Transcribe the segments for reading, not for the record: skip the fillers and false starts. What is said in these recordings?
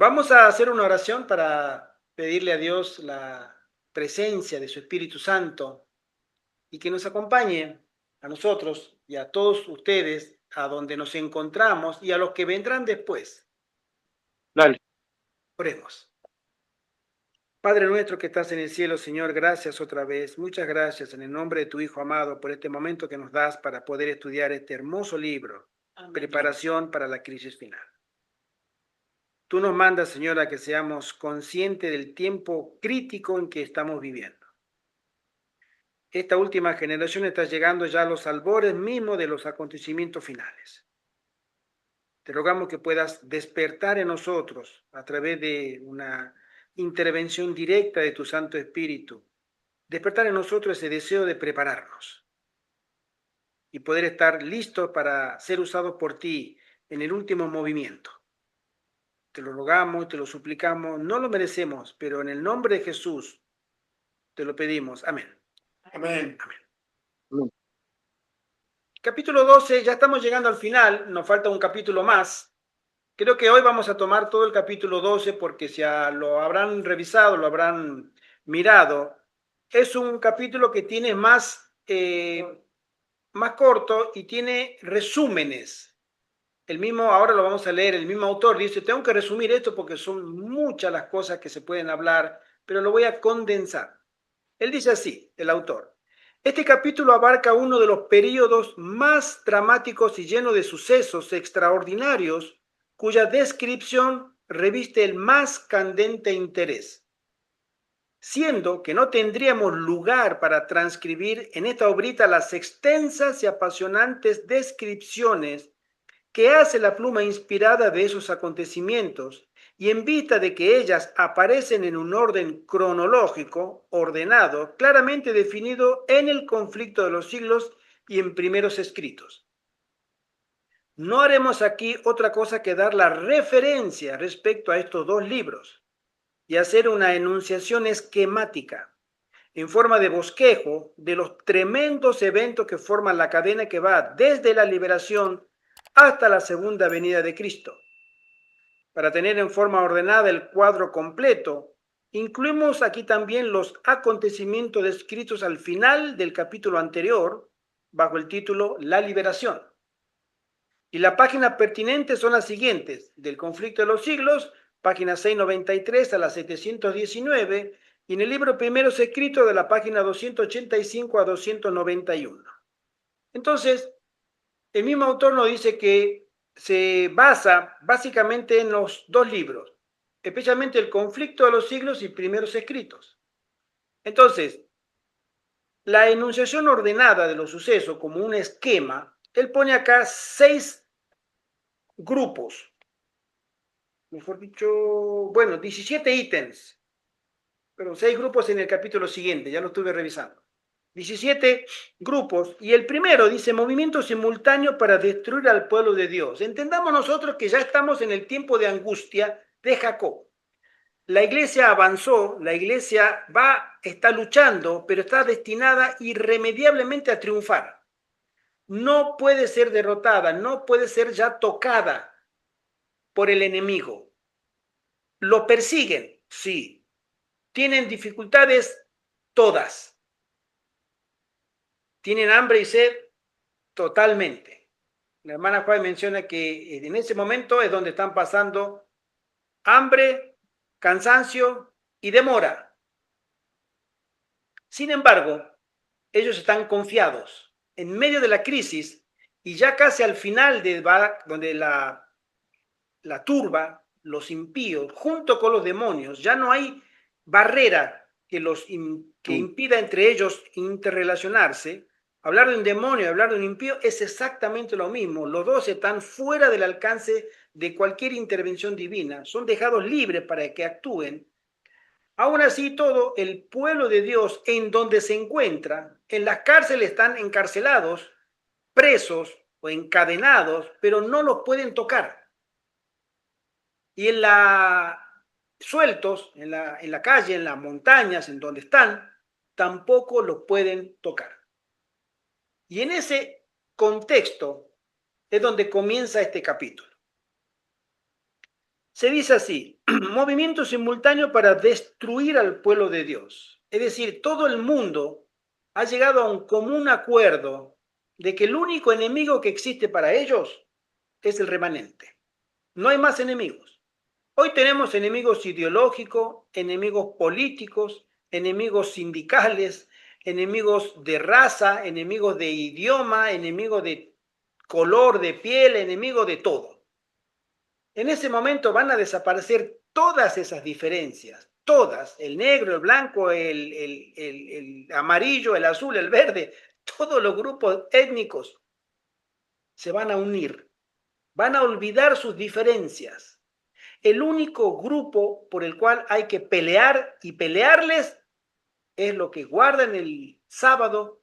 Vamos a hacer una oración para pedirle a Dios la presencia de su Espíritu Santo y que nos acompañe a nosotros y a todos ustedes a donde nos encontramos y a los que vendrán después. Dale. Oremos. Padre nuestro que estás en el cielo, Señor, gracias otra vez. Muchas gracias en el nombre de tu Hijo amado por este momento que nos das para poder estudiar este hermoso libro, Amén. Preparación para la crisis final. Tú nos mandas, Señor, a que seamos conscientes del tiempo crítico en que estamos viviendo. Esta última generación está llegando ya a los albores mismos de los acontecimientos finales. Te rogamos que puedas despertar en nosotros a través de una intervención directa de tu Santo Espíritu, despertar en nosotros ese deseo de prepararnos y poder estar listos para ser usados por ti en el último movimiento. Te lo rogamos, te lo suplicamos, no lo merecemos, pero en el nombre de Jesús te lo pedimos. Amén. Amén. Amén. Capítulo 12, ya estamos llegando al final, nos falta un capítulo más. Creo que hoy vamos a tomar todo el capítulo 12 porque ya lo habrán revisado, lo habrán mirado. Es un capítulo que tiene más corto y tiene resúmenes. El mismo, ahora lo vamos a leer, el mismo autor dice, tengo que resumir esto porque son muchas las cosas que se pueden hablar, pero lo voy a condensar. Él dice así, el autor. Este capítulo abarca uno de los periodos más dramáticos y lleno de sucesos extraordinarios cuya descripción reviste el más candente interés, siendo que no tendríamos lugar para transcribir en esta obrita las extensas y apasionantes descripciones que hace la pluma inspirada de esos acontecimientos, y en vista de que ellas aparecen en un orden cronológico, ordenado, claramente definido en el conflicto de los siglos y en primeros escritos. No haremos aquí otra cosa que dar la referencia respecto a estos dos libros y hacer una enunciación esquemática en forma de bosquejo de los tremendos eventos que forman la cadena que va desde la liberación hasta la segunda venida de Cristo. Para tener en forma ordenada el cuadro completo, incluimos aquí también los acontecimientos descritos al final del capítulo anterior, bajo el título La liberación. Y las páginas pertinentes son las siguientes: del conflicto de los siglos, página 693 a la 719, y en el libro Primeros Escritos de la página 285 a 291. Entonces, el mismo autor nos dice que se basa básicamente en los dos libros, especialmente el conflicto de los siglos y Primeros Escritos. Entonces, la enunciación ordenada de los sucesos como un esquema, él pone acá 6 grupos, mejor dicho, bueno, 17 ítems, pero 6 grupos en el capítulo siguiente, ya lo estuve revisando. 17 grupos, y el primero dice movimiento simultáneo para destruir al pueblo de Dios. Entendamos nosotros que ya estamos en el tiempo de angustia de Jacob. La iglesia avanzó, la iglesia está luchando, pero está destinada irremediablemente a triunfar. No puede ser derrotada, no puede ser ya tocada por el enemigo. Lo persiguen, sí. Tienen dificultades, todas. Tienen hambre y sed, totalmente. La hermana Juárez menciona que en ese momento es donde están pasando hambre, cansancio y demora. Sin embargo, ellos están confiados. En medio de la crisis y ya casi al final donde la turba, los impíos, junto con los demonios, ya no hay barrera que impida entre ellos interrelacionarse. Hablar de un demonio y hablar de un impío es exactamente lo mismo. Los dos están fuera del alcance de cualquier intervención divina. Son dejados libres para que actúen. Aún así, todo el pueblo de Dios en donde se encuentra, en las cárceles están encarcelados, presos o encadenados, pero no los pueden tocar. Y sueltos en la calle, en las montañas, en donde están, tampoco los pueden tocar. Y en ese contexto es donde comienza este capítulo. Se dice así, movimiento simultáneo para destruir al pueblo de Dios. Es decir, todo el mundo ha llegado a un común acuerdo de que el único enemigo que existe para ellos es el remanente. No hay más enemigos. Hoy tenemos enemigos ideológicos, enemigos políticos, enemigos sindicales, enemigos de raza, enemigos de idioma, enemigos de color de piel, enemigos de todo. En ese momento van a desaparecer todas esas diferencias, todas, el negro, el blanco, el amarillo, el azul, el verde, todos los grupos étnicos se van a unir, van a olvidar sus diferencias. El único grupo por el cual hay que pelear y pelearles es lo que guardan el sábado,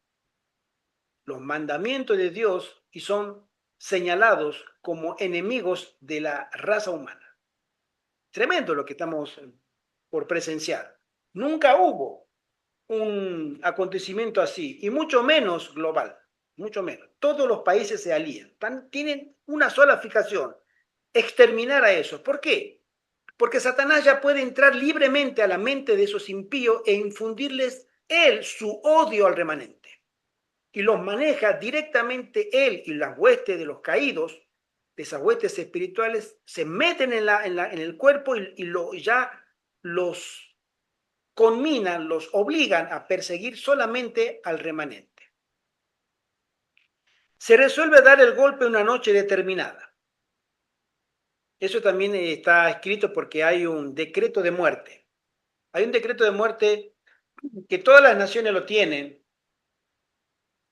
los mandamientos de Dios y son señalados como enemigos de la raza humana. Tremendo lo que estamos por presenciar. Nunca hubo un acontecimiento así, y mucho menos global, mucho menos. Todos los países se alían, tienen una sola fijación, exterminar a esos. ¿Por qué? Porque Satanás ya puede entrar libremente a la mente de esos impíos e infundirles él su odio al remanente. Y los maneja directamente él y las huestes de los caídos, de esas huestes espirituales, se meten en el cuerpo ya los conminan, los obligan a perseguir solamente al remanente. Se resuelve dar el golpe una noche determinada. Eso también está escrito porque hay un decreto de muerte. Hay un decreto de muerte que todas las naciones lo tienen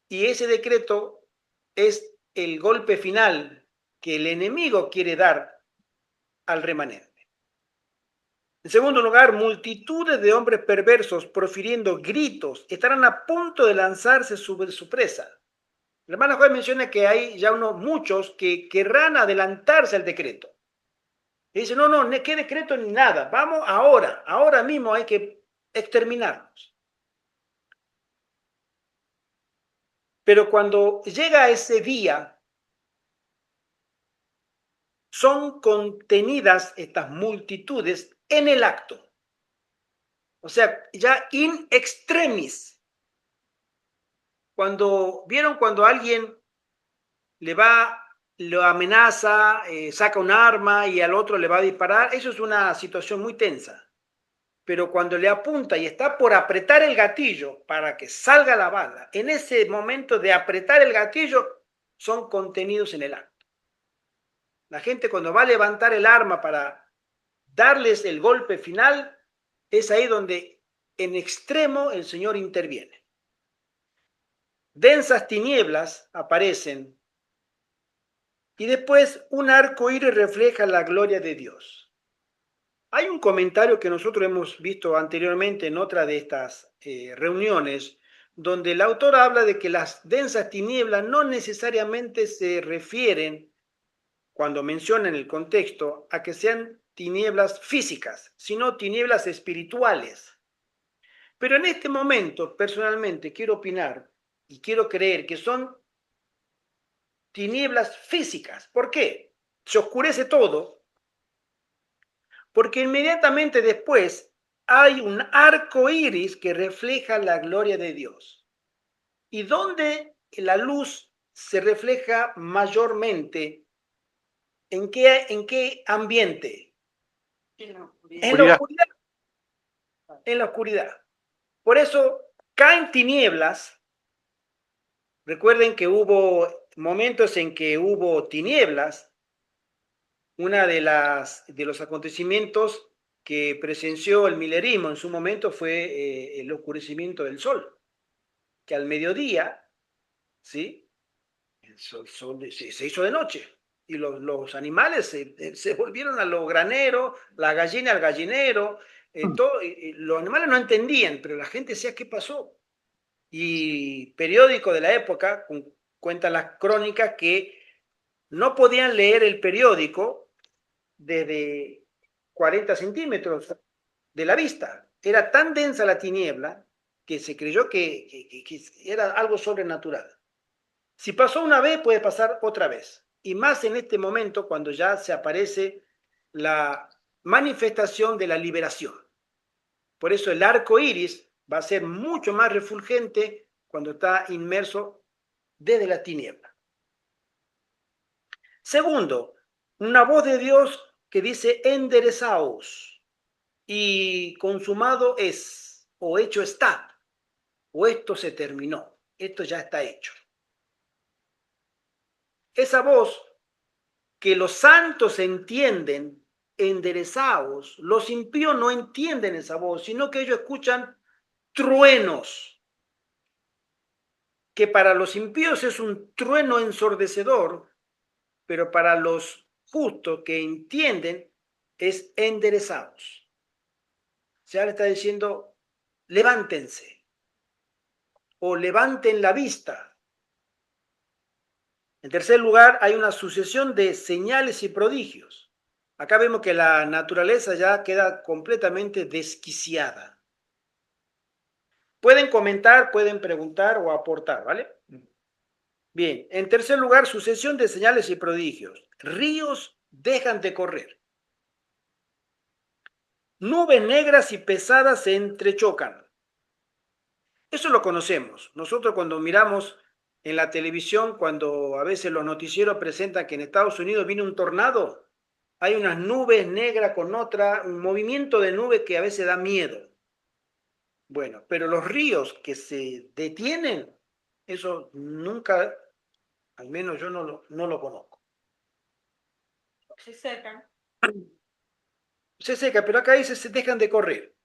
y ese decreto es el golpe final que el enemigo quiere dar al remanente. En segundo lugar, multitudes de hombres perversos profiriendo gritos estarán a punto de lanzarse sobre su presa. El hermano Juan menciona que hay ya muchos que querrán adelantarse al decreto. Y dice, no, qué decreto ni nada, vamos ahora mismo hay que exterminarnos. Pero cuando llega ese día, son contenidas estas multitudes en el acto. O sea, ya in extremis. Cuando alguien lo amenaza, saca un arma y al otro le va a disparar, eso es una situación muy tensa. Pero cuando le apunta y está por apretar el gatillo para que salga la bala, en ese momento de apretar el gatillo, son contenidos en el acto. La gente cuando va a levantar el arma para darles el golpe final, es ahí donde en extremo el Señor interviene. Densas tinieblas aparecen y después un arco iris refleja la gloria de Dios. Hay un comentario que nosotros hemos visto anteriormente en otra de estas reuniones, donde el autor habla de que las densas tinieblas no necesariamente se refieren, cuando mencionan el contexto, a que sean tinieblas físicas, sino tinieblas espirituales. Pero en este momento, personalmente, quiero opinar y quiero creer que son tinieblas físicas. ¿Por qué? Se oscurece todo, porque inmediatamente después hay un arco iris que refleja la gloria de Dios. ¿Y dónde la luz se refleja mayormente? ¿En qué ambiente? En la oscuridad. En la oscuridad. Por eso caen tinieblas. Recuerden que hubo momentos en que hubo tinieblas. Una de los acontecimientos que presenció el milerismo en su momento fue el oscurecimiento del sol, que al mediodía, ¿sí? El sol se hizo de noche y los animales se volvieron a los graneros, la gallina al gallinero, los animales no entendían, pero la gente decía, ¿qué pasó? Y periódicos de la época cuentan las crónicas que no podían leer el periódico desde 40 centímetros de la vista. Era tan densa la tiniebla que se creyó que era algo sobrenatural. Si pasó una vez, puede pasar otra vez. Y más en este momento, cuando ya se aparece la manifestación de la liberación. Por eso el arco iris va a ser mucho más refulgente cuando está inmerso desde la tiniebla. Segundo, una voz de Dios que dice enderezaos y consumado es, o hecho está, o esto se terminó, esto ya está hecho. Esa voz que los santos entienden, enderezaos, los impíos no entienden esa voz, sino que ellos escuchan truenos, que para los impíos es un trueno ensordecedor, pero para los justos que entienden es enderezados. Ya le está diciendo, levántense o levanten la vista. En tercer lugar, hay una sucesión de señales y prodigios. Acá vemos que la naturaleza ya queda completamente desquiciada. Pueden comentar, pueden preguntar o aportar, ¿vale? Bien, en tercer lugar, sucesión de señales y prodigios. Ríos dejan de correr. Nubes negras y pesadas se entrechocan. Eso lo conocemos. Nosotros cuando miramos en la televisión, cuando a veces los noticieros presentan que en Estados Unidos viene un tornado, hay unas nubes negras con otra, un movimiento de nube que a veces da miedo. Bueno, pero los ríos que se detienen, eso nunca, al menos yo no lo conozco. Se secan. Se seca, pero acá dice se dejan de correr.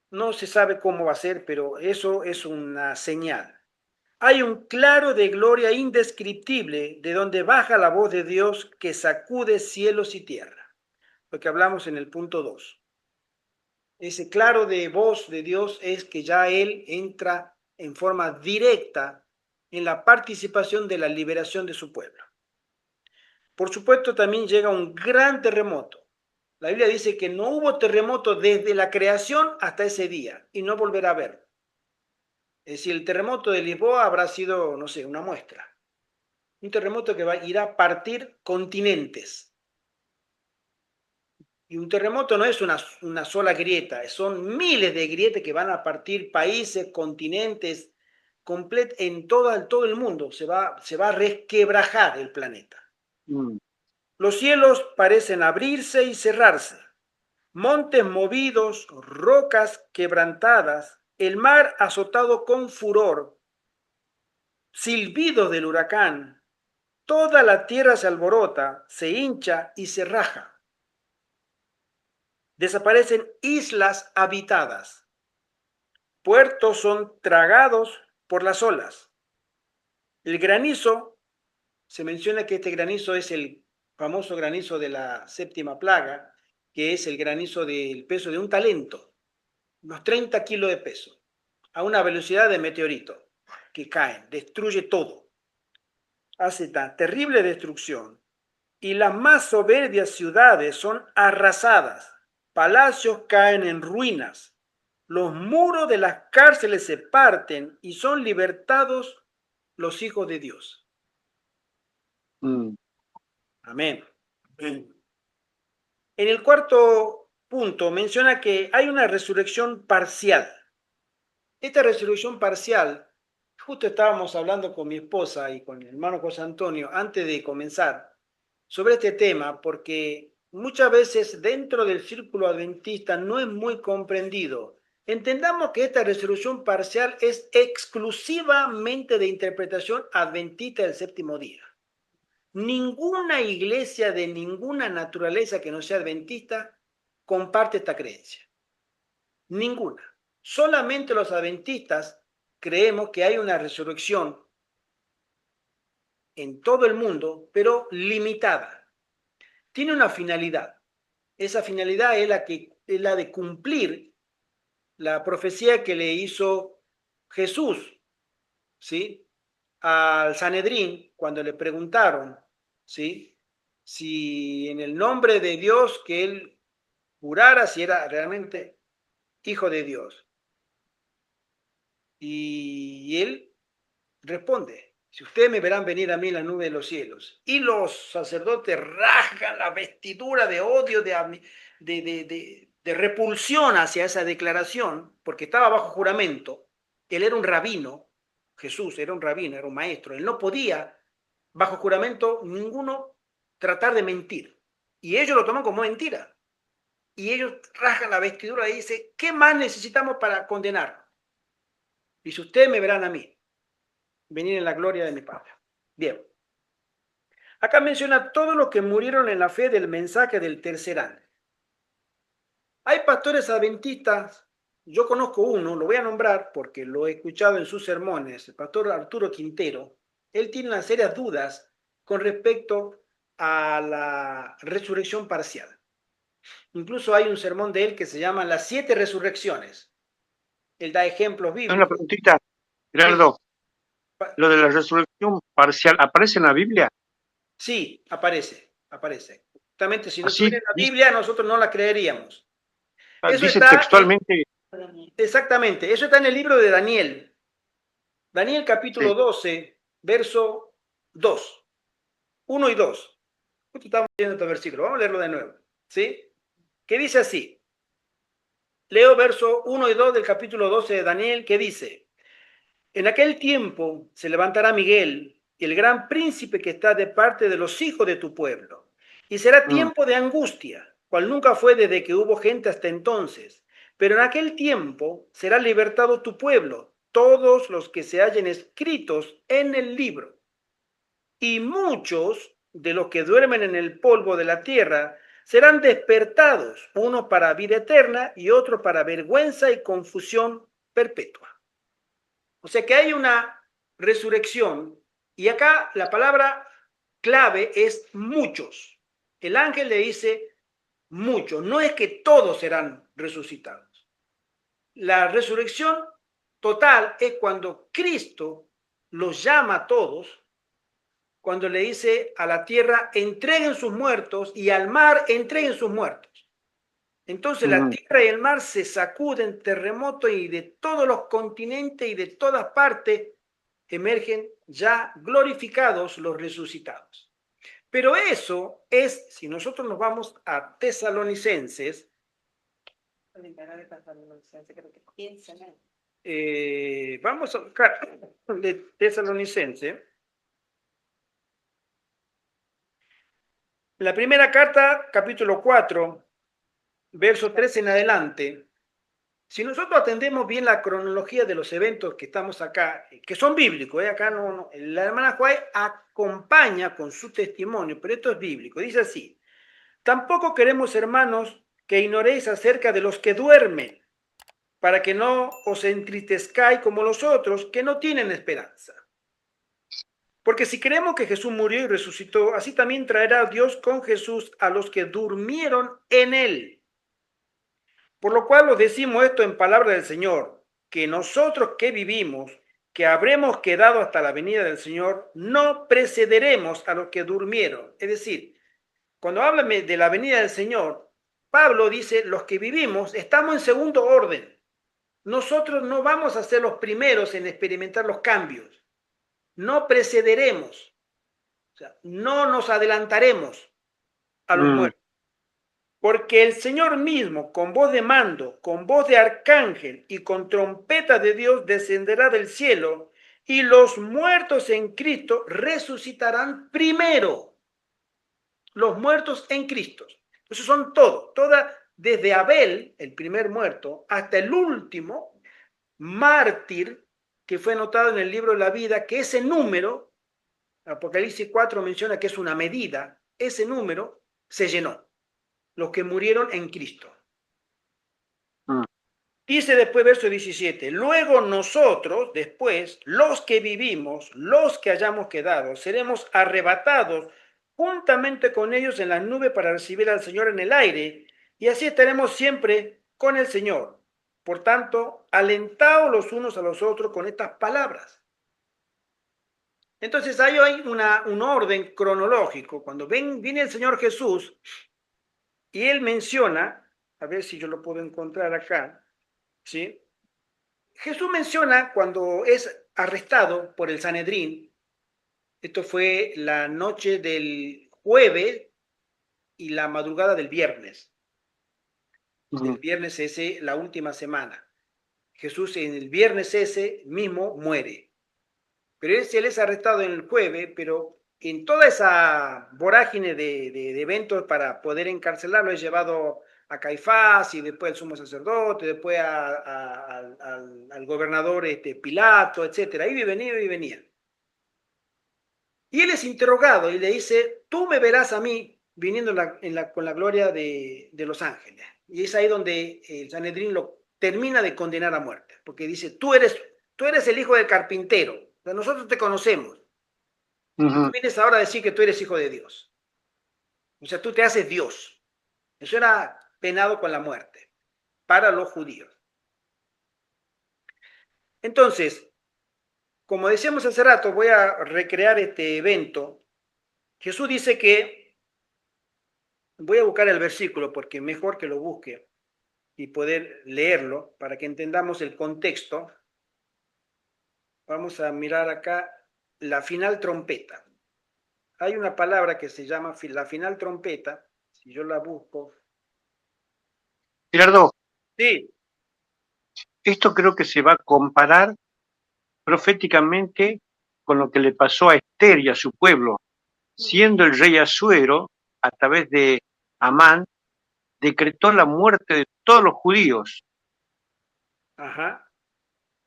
No se sabe cómo va a ser, pero eso es una señal. Hay un claro de gloria indescriptible de donde baja la voz de Dios que sacude cielos y tierra. Lo que hablamos en el punto 2. Ese claro de voz de Dios es que ya Él entra en forma directa en la participación de la liberación de su pueblo. Por supuesto, también llega un gran terremoto. La Biblia dice que no hubo terremoto desde la creación hasta ese día y no volverá a haber. Es decir, el terremoto de Lisboa habrá sido, no sé, una muestra. Un terremoto que irá a partir continentes. Y un terremoto no es una sola grieta, son miles de grietas que van a partir países, continentes, en todo el mundo. Se va a resquebrajar el planeta. Los cielos parecen abrirse y cerrarse. Montes movidos, rocas quebrantadas, el mar azotado con furor, silbidos del huracán, toda la tierra se alborota, se hincha y se raja. Desaparecen islas habitadas. Puertos son tragados por las olas. El granizo, se menciona que este granizo es el famoso granizo de la séptima plaga, que es el granizo del peso de un talento, unos 30 kilos de peso, a una velocidad de meteorito, que caen, destruye todo. Hace tan terrible destrucción. Y las más soberbias ciudades son arrasadas, palacios caen en ruinas, los muros de las cárceles se parten y son libertados los hijos de Dios. Amén. En el cuarto punto menciona que hay una resurrección parcial. Esta resurrección parcial, justo estábamos hablando con mi esposa y con mi hermano José Antonio antes de comenzar sobre este tema, porque muchas veces dentro del círculo adventista no es muy comprendido. Entendamos que esta resurrección parcial es exclusivamente de interpretación adventista del séptimo día. Ninguna iglesia de ninguna naturaleza que no sea adventista comparte esta creencia. Ninguna. Solamente los adventistas creemos que hay una resurrección en todo el mundo, pero limitada. Tiene una finalidad. Esa finalidad es la de cumplir la profecía que le hizo Jesús, ¿sí? Al Sanedrín cuando le preguntaron, ¿sí? Si en el nombre de Dios que él jurara si era realmente hijo de Dios. Y él responde, Si ustedes me verán venir a mí en la nube de los cielos. Y los sacerdotes rasgan la vestidura de odio, de repulsión hacia esa declaración, porque estaba bajo juramento. Él era un rabino, Jesús era un rabino, era un maestro. Él no podía, bajo juramento, ninguno tratar de mentir. Y ellos lo toman como mentira. Y ellos rasgan la vestidura y dicen, ¿qué más necesitamos para condenar? Dice, ustedes me verán a mí, venir en la gloria de mi Padre. Bien. Acá menciona todos los que murieron en la fe del mensaje del tercer ángel. Hay pastores adventistas, yo conozco uno, lo voy a nombrar porque lo he escuchado en sus sermones, el pastor Arturo Quintero. Él tiene unas serias dudas con respecto a la resurrección parcial. Incluso hay un sermón de él que se llama Las 7 resurrecciones. Él da ejemplos Una bíblicos. preguntita, Gerardo. Lo de la resurrección parcial, ¿aparece en la Biblia? Sí, aparece. Justamente si no Así estuviera en la Biblia, nosotros no la creeríamos. Eso dice está textualmente. exactamente, eso está en el libro de Daniel. Daniel capítulo Sí. 12, verso 2. 1 y 2. Justo estamos leyendo este versículo. Vamos a leerlo de nuevo. ¿Sí? Que dice así. Leo verso 1 y 2 del capítulo 12 de Daniel, que dice: En aquel tiempo se levantará Miguel, el gran príncipe que está de parte de los hijos de tu pueblo, y será tiempo de angustia, cual nunca fue desde que hubo gente hasta entonces. Pero en aquel tiempo será libertado tu pueblo, todos los que se hallen escritos en el libro. Y muchos de los que duermen en el polvo de la tierra serán despertados, uno para vida eterna y otro para vergüenza y confusión perpetua. O sea que hay una resurrección y acá la palabra clave es muchos. El ángel le dice muchos, no es que todos serán resucitados. La resurrección total es cuando Cristo los llama a todos, cuando le dice a la tierra entreguen sus muertos y al mar entreguen sus muertos. Entonces la tierra y el mar se sacuden, terremotos, y de todos los continentes y de todas partes emergen ya glorificados los resucitados. Pero eso es, si nosotros nos vamos a Tesalonicenses, vamos a buscar de Tesalonicense, la primera carta, capítulo 4, verso 3 en adelante. Si nosotros atendemos bien la cronología de los eventos que estamos acá, que son bíblicos, acá la hermana Juárez acompaña con su testimonio, pero esto es bíblico. Dice así: tampoco queremos, hermanos, que ignoréis acerca de los que duermen, para que no os entristezcáis como los otros que no tienen esperanza. Porque si creemos que Jesús murió y resucitó, así también traerá Dios con Jesús a los que durmieron en él. Por lo cual os decimos esto en palabra del Señor, que nosotros que vivimos, que habremos quedado hasta la venida del Señor, no precederemos a los que durmieron. Es decir, cuando habla de la venida del Señor, Pablo dice, los que vivimos estamos en segundo orden. Nosotros no vamos a ser los primeros en experimentar los cambios. No precederemos, o sea, no nos adelantaremos a los muertos. Porque el Señor mismo, con voz de mando, con voz de arcángel y con trompeta de Dios, descenderá del cielo, y los muertos en Cristo resucitarán primero. Los muertos en Cristo. Esos son todas, desde Abel, el primer muerto, hasta el último mártir que fue anotado en el libro de la vida, que ese número, Apocalipsis 4 menciona que es una medida, ese número se llenó. Los que murieron en Cristo. Dice después verso 17, luego nosotros, después, los que vivimos, los que hayamos quedado, seremos arrebatados juntamente con ellos en la nube para recibir al Señor en el aire, y así estaremos siempre con el Señor. Por tanto, alentaos los unos a los otros con estas palabras. Entonces ahí hay un orden cronológico. Cuando viene el Señor Jesús, y él menciona, a ver si yo lo puedo encontrar acá, ¿sí? Jesús menciona cuando es arrestado por el Sanedrín, Esto fue la noche del jueves y la madrugada del viernes. El viernes ese, la última semana. Jesús en el viernes ese mismo muere. Pero él es arrestado en el jueves, pero en toda esa vorágine de eventos para poder encarcelarlo, es llevado a Caifás y después al sumo sacerdote, después al gobernador Pilato, etc. Iba y venía, iba y venía. Y él es interrogado y le dice, tú me verás a mí viniendo con la gloria de los ángeles. Y es ahí donde el Sanedrín lo termina de condenar a muerte, porque dice, tú eres el hijo del carpintero, o sea, nosotros te conocemos. Tú vienes ahora a decir que tú eres hijo de Dios. O sea, tú te haces Dios. Eso era penado con la muerte para los judíos. Entonces, como decíamos hace rato, voy a recrear este evento. Jesús dice que, voy a buscar el versículo porque mejor que lo busque y poder leerlo para que entendamos el contexto. Vamos a mirar acá la final trompeta. Hay una palabra que se llama la final trompeta. Si yo la busco. Gerardo, Sí. esto creo que se va a comparar proféticamente con lo que le pasó a Esther y a su pueblo. Siendo el rey Asuero, a través de Amán, decretó la muerte de todos los judíos. Ajá.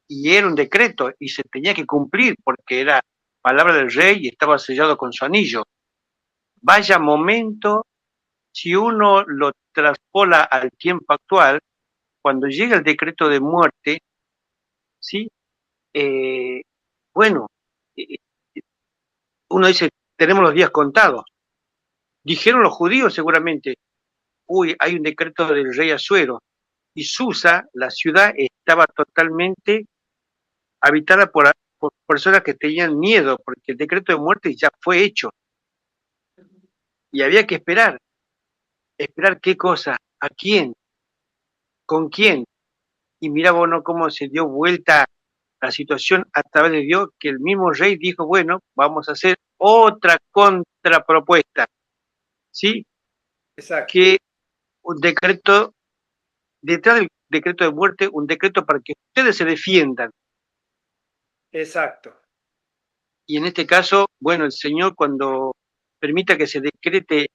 Y era un decreto y se tenía que cumplir porque era palabra del rey y estaba sellado con su anillo. Vaya momento, si uno lo traspola al tiempo actual, cuando llega el decreto de muerte, ¿sí? Bueno, eh, uno dice, tenemos los días contados. Dijeron los judíos seguramente, uy, hay un decreto del rey Asuero. Y Susa, la ciudad, estaba totalmente habitada por personas que tenían miedo, porque el decreto de muerte ya fue hecho. Y había que esperar. ¿Esperar qué cosa? ¿A quién? ¿Con quién? Y mira vos, ¿no? Cómo se dio vuelta la situación a través de Dios, que el mismo rey dijo, bueno, vamos a hacer otra contrapropuesta, ¿sí? Exacto. Que un decreto, detrás del decreto de muerte, un decreto para que ustedes se defiendan. Exacto. Y en este caso, bueno, el Señor cuando permita que se decrete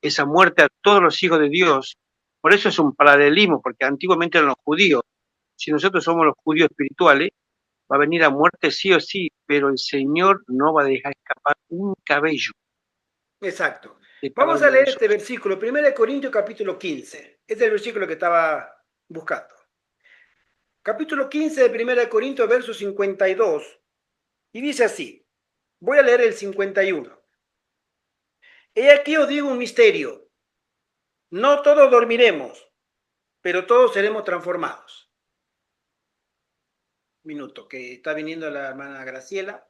esa muerte a todos los hijos de Dios, por eso es un paralelismo, porque antiguamente eran los judíos. Si nosotros somos los judíos espirituales, va a venir a muerte sí o sí, pero el Señor no va a dejar escapar un cabello. Exacto. De cada Vamos a uno de leer este nosotros. versículo, 1 Corintios capítulo 15. Este es el versículo que estaba buscando. Capítulo 15 de 1 Corintios, verso 52. Y dice así, voy a leer el 51. He aquí os digo un misterio. No todos dormiremos, pero todos seremos transformados. Minuto, que está viniendo la hermana Graciela.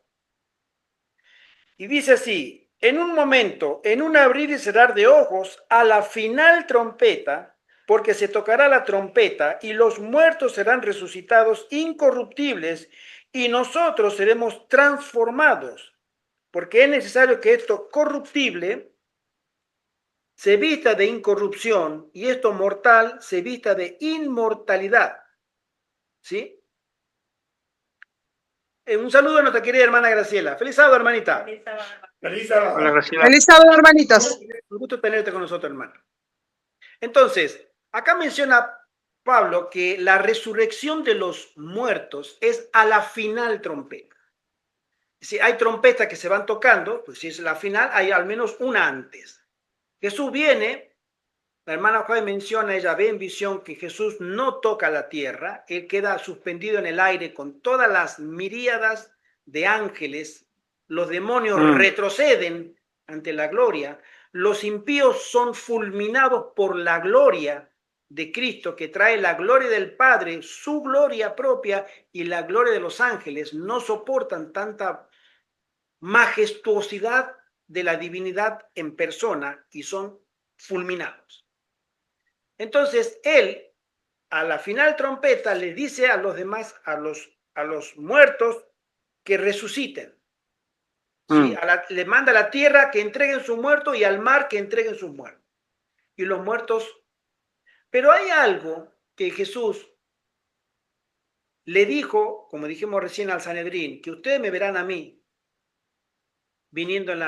Y dice así, en un momento, en un abrir y cerrar de ojos, a la final trompeta, porque se tocará la trompeta y los muertos serán resucitados incorruptibles y nosotros seremos transformados, porque es necesario que esto corruptible se vista de incorrupción y esto mortal se vista de inmortalidad. ¿Sí? Un saludo a nuestra querida hermana Graciela. Feliz sábado, hermanita. Feliz sábado. Feliz sábado. Hola, Graciela. Feliz sábado, hermanitos. Un gusto tenerte con nosotros, hermano. Entonces, acá menciona Pablo que la resurrección de los muertos es a la final trompeta. Si hay trompetas que se van tocando, pues si es la final, hay al menos una antes. Jesús viene, la hermana Juan menciona, ella ve en visión que Jesús no toca la tierra, él queda suspendido en el aire con todas las miríadas de ángeles, los demonios retroceden ante la gloria, los impíos son fulminados por la gloria de Cristo, que trae la gloria del Padre, su gloria propia y la gloria de los ángeles, no soportan tanta majestuosidad de la divinidad en persona y son fulminados. Entonces él, a la final trompeta, le dice a los demás, a los muertos, que resuciten. ¿sí? Le manda a la tierra que entreguen sus muertos y al mar que entreguen sus muertos. Y los muertos. Pero hay algo que Jesús le dijo, como dijimos recién al Sanedrín, que ustedes me verán a mí viniendo en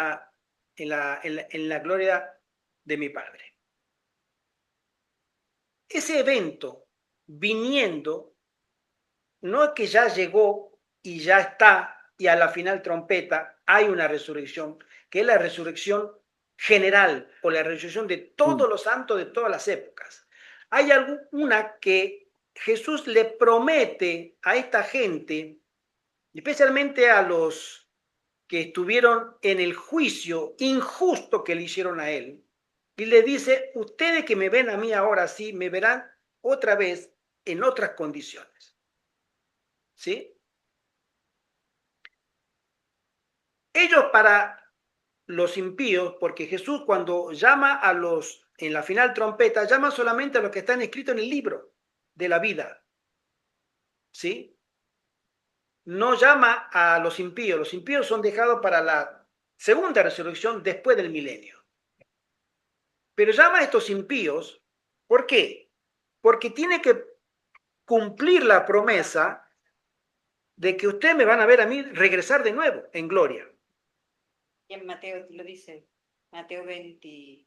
la gloria de mi Padre. Ese evento viniendo no es que ya llegó y ya está y a la final trompeta hay una resurrección, que es la resurrección general o la resurrección de todos los santos de todas las épocas. Hay una que Jesús le promete a esta gente, especialmente a los que estuvieron en el juicio injusto que le hicieron a él, y le dice, ustedes que me ven a mí ahora sí, me verán otra vez en otras condiciones. ¿Sí? Ellos para los impíos, porque Jesús cuando llama a los, en la final trompeta, llama solamente a los que están escritos en el libro de la vida. ¿Sí? No llama a los impíos son dejados para la segunda resurrección después del milenio. Pero llama a estos impíos, ¿por qué? Porque tiene que cumplir la promesa de que ustedes me van a ver a mí regresar de nuevo en gloria. Y en Mateo lo dice, Mateo 20.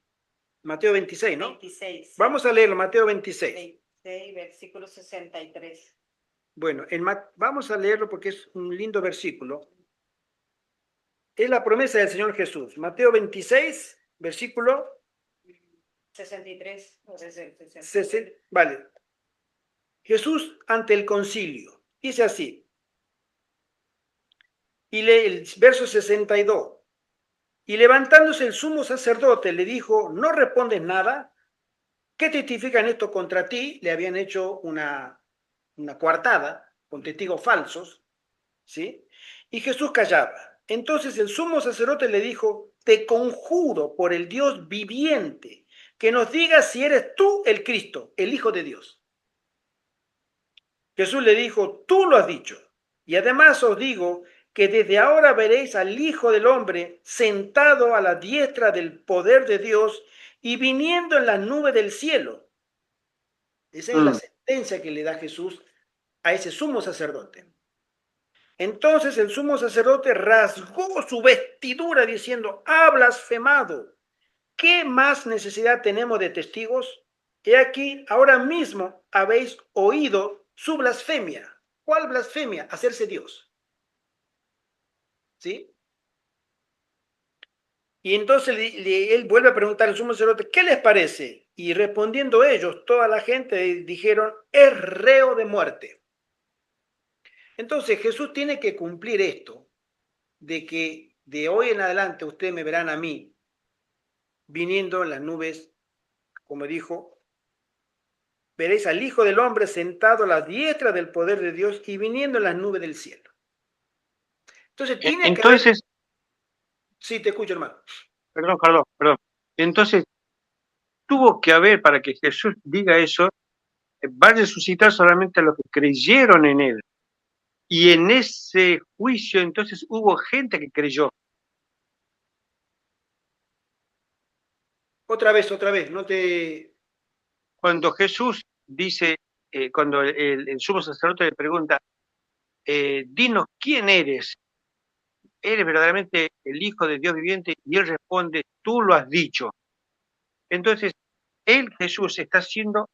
Mateo 26, ¿no? 26. Sí. Vamos a leerlo, Mateo 26. 26, versículo 63. Bueno, vamos a leerlo porque es un lindo versículo. Es la promesa del Señor Jesús. Mateo 26, versículo 63. Vale. Jesús ante el concilio. Dice así. Y lee el verso 62. Y levantándose el sumo sacerdote le dijo, ¿no respondes nada? ¿Qué testifican esto contra ti? Le habían hecho una coartada con testigos falsos, ¿sí? Y Jesús callaba. Entonces el sumo sacerdote le dijo, te conjuro por el Dios viviente, que nos digas si eres tú el Cristo, el Hijo de Dios. Jesús le dijo, tú lo has dicho. Y además os digo que desde ahora veréis al Hijo del Hombre sentado a la diestra del poder de Dios y viniendo en la nube del cielo. Esa es la sentencia que le da Jesús a ese sumo sacerdote. Entonces el sumo sacerdote rasgó su vestidura diciendo, ha blasfemado. ¿Qué más necesidad tenemos de testigos? He aquí, ahora mismo habéis oído su blasfemia. ¿Cuál blasfemia? Hacerse Dios. ¿Sí? Y entonces él vuelve a preguntar al sumo sacerdote, ¿qué les parece? Y respondiendo ellos, toda la gente dijeron, es reo de muerte. Entonces Jesús tiene que cumplir esto, de que de hoy en adelante ustedes me verán a mí, viniendo en las nubes, como dijo, veréis al Hijo del Hombre sentado a la diestra del poder de Dios y viniendo en las nubes del cielo. Entonces tiene que haber... Sí, te escucho, hermano. Perdón. Entonces, tuvo que haber, para que Jesús diga eso, va a resucitar solamente a los que creyeron en él. Y en ese juicio, entonces, hubo gente que creyó. Otra vez, no te... Cuando Jesús dice, cuando el sumo sacerdote le pregunta, dinos quién eres, ¿eres verdaderamente el Hijo de Dios viviente? Y él responde, tú lo has dicho. Entonces, Jesús, está siendo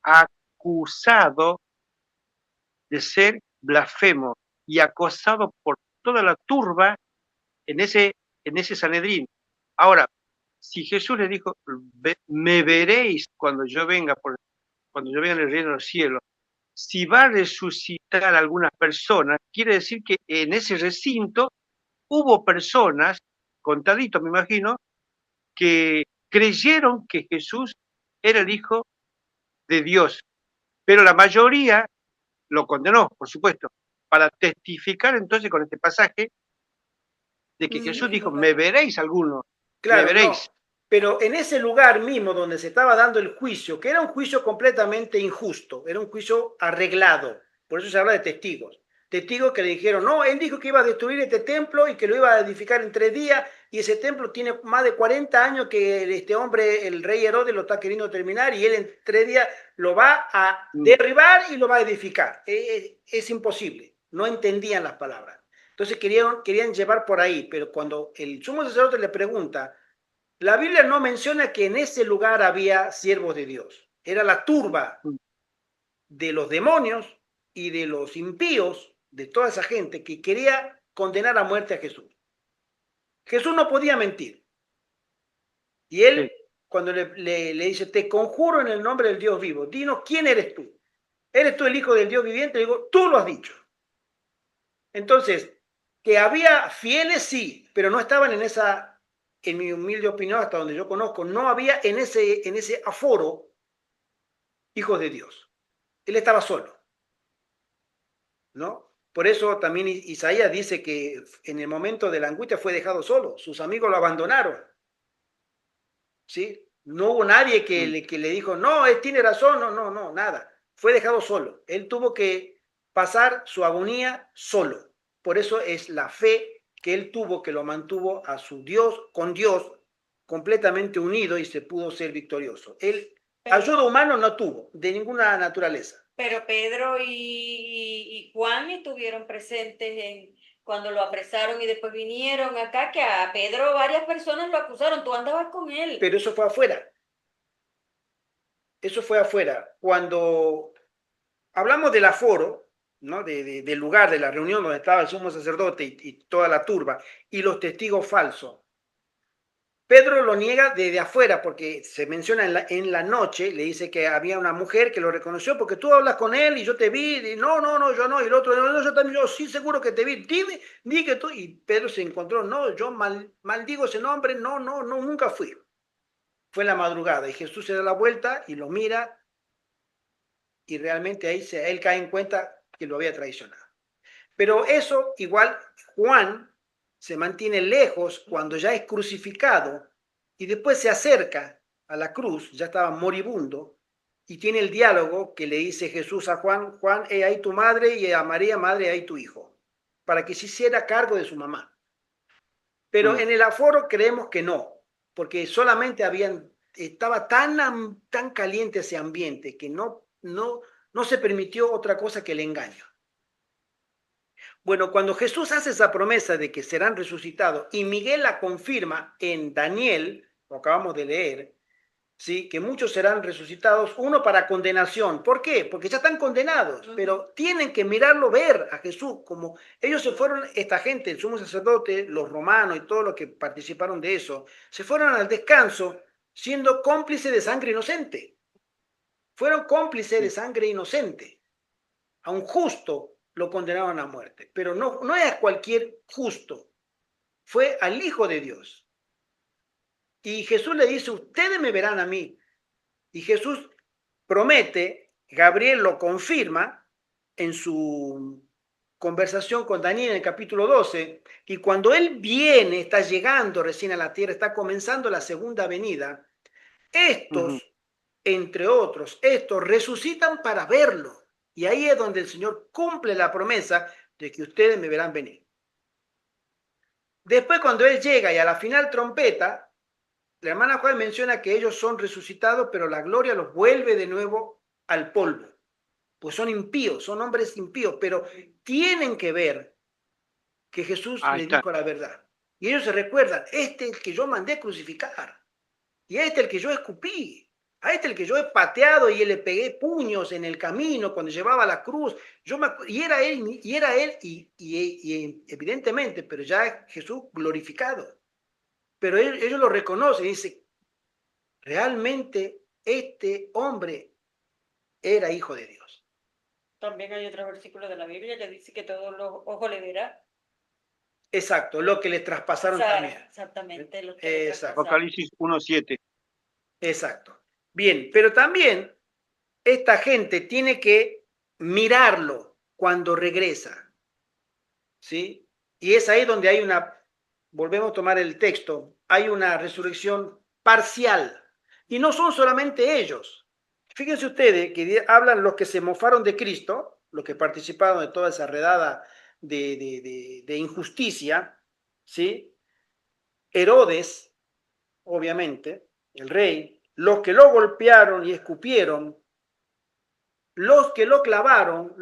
acusado de ser blasfemo y acosado por toda la turba en ese Sanedrín. Ahora, si Jesús le dijo, me veréis cuando yo venga en el reino del cielo, si va a resucitar a algunas personas, quiere decir que en ese recinto hubo personas, contaditos me imagino, que creyeron que Jesús era el Hijo de Dios, pero la mayoría lo condenó, por supuesto, para testificar entonces con este pasaje de que Jesús dijo, me veréis algunos, claro, me veréis. No, pero en ese lugar mismo donde se estaba dando el juicio, que era un juicio completamente injusto, era un juicio arreglado, por eso se habla de testigos, Testigos que le dijeron, no, él dijo que iba a destruir este templo y que lo iba a edificar en 3 días, y ese templo tiene más de 40 años que este hombre, el rey Herodes, lo está queriendo terminar, y él en 3 días lo va a derribar y lo va a edificar. Es imposible, no entendían las palabras. Entonces querían llevar por ahí, pero cuando el sumo sacerdote le pregunta, la Biblia no menciona que en ese lugar había siervos de Dios. Era la turba de los demonios y de los impíos, de toda esa gente que quería condenar a muerte a Jesús. Jesús no podía mentir. Y él, cuando le dice, te conjuro en el nombre del Dios vivo, dinos quién eres tú. ¿Eres tú el hijo del Dios viviente? Le digo, tú lo has dicho. Entonces, que había fieles, sí, pero no estaban en esa, en mi humilde opinión, hasta donde yo conozco, no había en ese aforo hijos de Dios. Él estaba solo, ¿no? Por eso también Isaías dice que en el momento de la angustia fue dejado solo, sus amigos lo abandonaron, ¿sí? No hubo nadie que le dijo, no, él tiene razón, no, nada. Fue dejado solo. Él tuvo que pasar su agonía solo. Por eso es la fe que él tuvo, que lo mantuvo a su Dios, con Dios, completamente unido, y se pudo ser victorioso. Él ayuda humana no tuvo, de ninguna naturaleza. Pero Pedro y Juan estuvieron presentes cuando lo apresaron y después vinieron acá, que a Pedro varias personas lo acusaron, tú andabas con él. Pero eso fue afuera. Eso fue afuera. Cuando hablamos del aforo, ¿no? Del lugar de la reunión donde estaba el sumo sacerdote y toda la turba, y los testigos falsos, Pedro lo niega desde afuera porque se menciona en la noche, le dice que había una mujer que lo reconoció porque tú hablas con él y yo te vi, y no, yo no, y el otro, no, yo también, yo sí seguro que te vi, dime, di que tú, y Pedro se encontró, no, yo maldigo ese nombre, no, nunca fui. Fue en la madrugada y Jesús se da la vuelta y lo mira y realmente ahí él cae en cuenta que lo había traicionado. Pero eso igual Juan se mantiene lejos cuando ya es crucificado y después se acerca a la cruz, ya estaba moribundo, y tiene el diálogo que le dice Jesús a Juan, Juan, he ahí tu madre, y a María, madre, he ahí tu hijo, para que se hiciera cargo de su mamá. Pero en el aforo creemos que no, porque solamente estaba tan caliente ese ambiente que no se permitió otra cosa que el engaño. Bueno, cuando Jesús hace esa promesa de que serán resucitados y Miguel la confirma en Daniel, lo acabamos de leer, ¿sí? Que muchos serán resucitados, uno para condenación. ¿Por qué? Porque ya están condenados, pero tienen que mirarlo, ver a Jesús, como ellos se fueron, esta gente, el sumo sacerdote, los romanos y todos los que participaron de eso, se fueron al descanso siendo cómplices de sangre inocente. Fueron cómplices de sangre inocente. A un justo lo condenaron a muerte, pero no es a cualquier justo, fue al Hijo de Dios. Y Jesús le dice, ustedes me verán a mí. Y Jesús promete, Gabriel lo confirma en su conversación con Daniel en el capítulo 12, y cuando él viene, está llegando recién a la tierra, está comenzando la segunda venida, estos, entre otros, estos resucitan para verlo. Y ahí es donde el Señor cumple la promesa de que ustedes me verán venir. Después, cuando Él llega y a la final trompeta, la hermana Juan menciona que ellos son resucitados, pero la gloria los vuelve de nuevo al polvo. Pues son impíos, son hombres impíos, pero tienen que ver que Jesús les dijo la verdad. Y ellos se recuerdan, este es el que yo mandé crucificar, y este es el que yo escupí, a este el que yo he pateado y le pegué puños en el camino cuando llevaba la cruz. Y era él, y evidentemente, pero ya Jesús glorificado. Pero ellos lo reconocen y dicen, realmente este hombre era hijo de Dios. También hay otro versículo de la Biblia que dice que todos los ojos le verán. Exacto, lo que le traspasaron también. Exactamente, lo que le Exacto. Apocalipsis 1:7. Exacto. Bien, pero también esta gente tiene que mirarlo cuando regresa, ¿sí? Y es ahí donde hay volvemos a tomar el texto, hay una resurrección parcial. Y no son solamente ellos. Fíjense ustedes que hablan los que se mofaron de Cristo, los que participaron de toda esa redada de injusticia, ¿sí? Herodes, obviamente, el rey, los que lo golpearon y escupieron, los que lo clavaron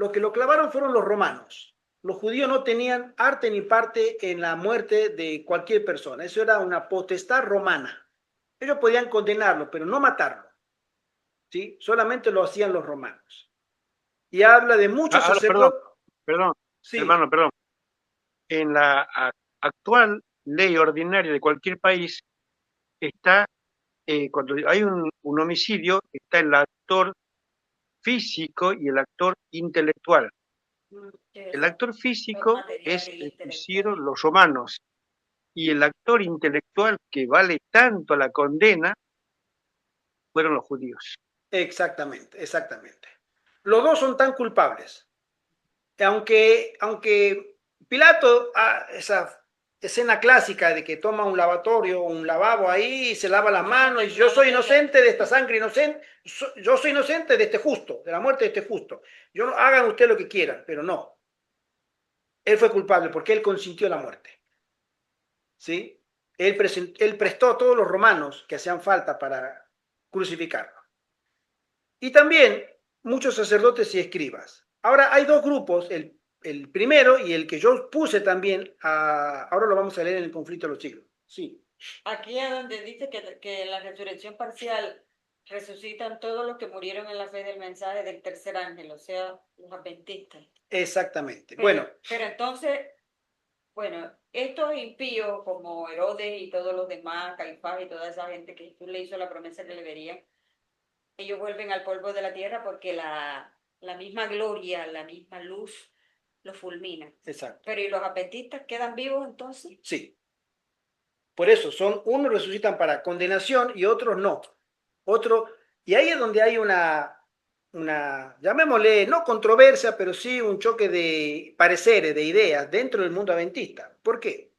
fueron los romanos. Los judíos no tenían arte ni parte en la muerte de cualquier persona. Eso era una potestad romana. Ellos podían condenarlo, pero no matarlo. ¿Sí? Solamente lo hacían los romanos. Y habla de muchos Ahora, perdón, sacerdotes. perdón, Sí, hermano, perdón. En la actual ley ordinaria de cualquier país está, cuando hay un homicidio, está el actor físico y el actor intelectual. El actor físico es material y el que intelectual. hicieron los romanos y el actor intelectual que vale tanto la condena fueron los judíos. exactamente, exactamente. Los dos son tan culpables. Aunque Pilato, esa escena clásica de que toma un lavatorio, un lavabo ahí y se lava las manos y yo soy inocente de esta sangre inocente, yo soy inocente de este justo, de la muerte de este justo. Hagan ustedes lo que quieran, pero no. Él fue culpable porque él consintió la muerte. ¿Sí? Él prestó a todos los romanos que hacían falta para crucificarlo. Y también muchos sacerdotes y escribas. Ahora hay dos grupos, el primero y el que yo puse también, ahora lo vamos a leer en el conflicto de los siglos. Sí. Aquí es donde dice que la resurrección parcial resucitan todos los que murieron en la fe del mensaje del tercer ángel, o sea, los adventistas. Exactamente. Pero entonces, bueno, estos impíos como Herodes y todos los demás, Caifás y toda esa gente que Jesús le hizo la promesa que le verían, ellos vuelven al polvo de la tierra porque la misma gloria, la misma luz los fulmina. Exacto. Pero ¿y los adventistas quedan vivos entonces? Sí. Por eso, unos resucitan para condenación y otros no. Y ahí es donde hay llamémosle, no controversia, pero sí un choque de pareceres, de ideas dentro del mundo adventista. ¿Por qué?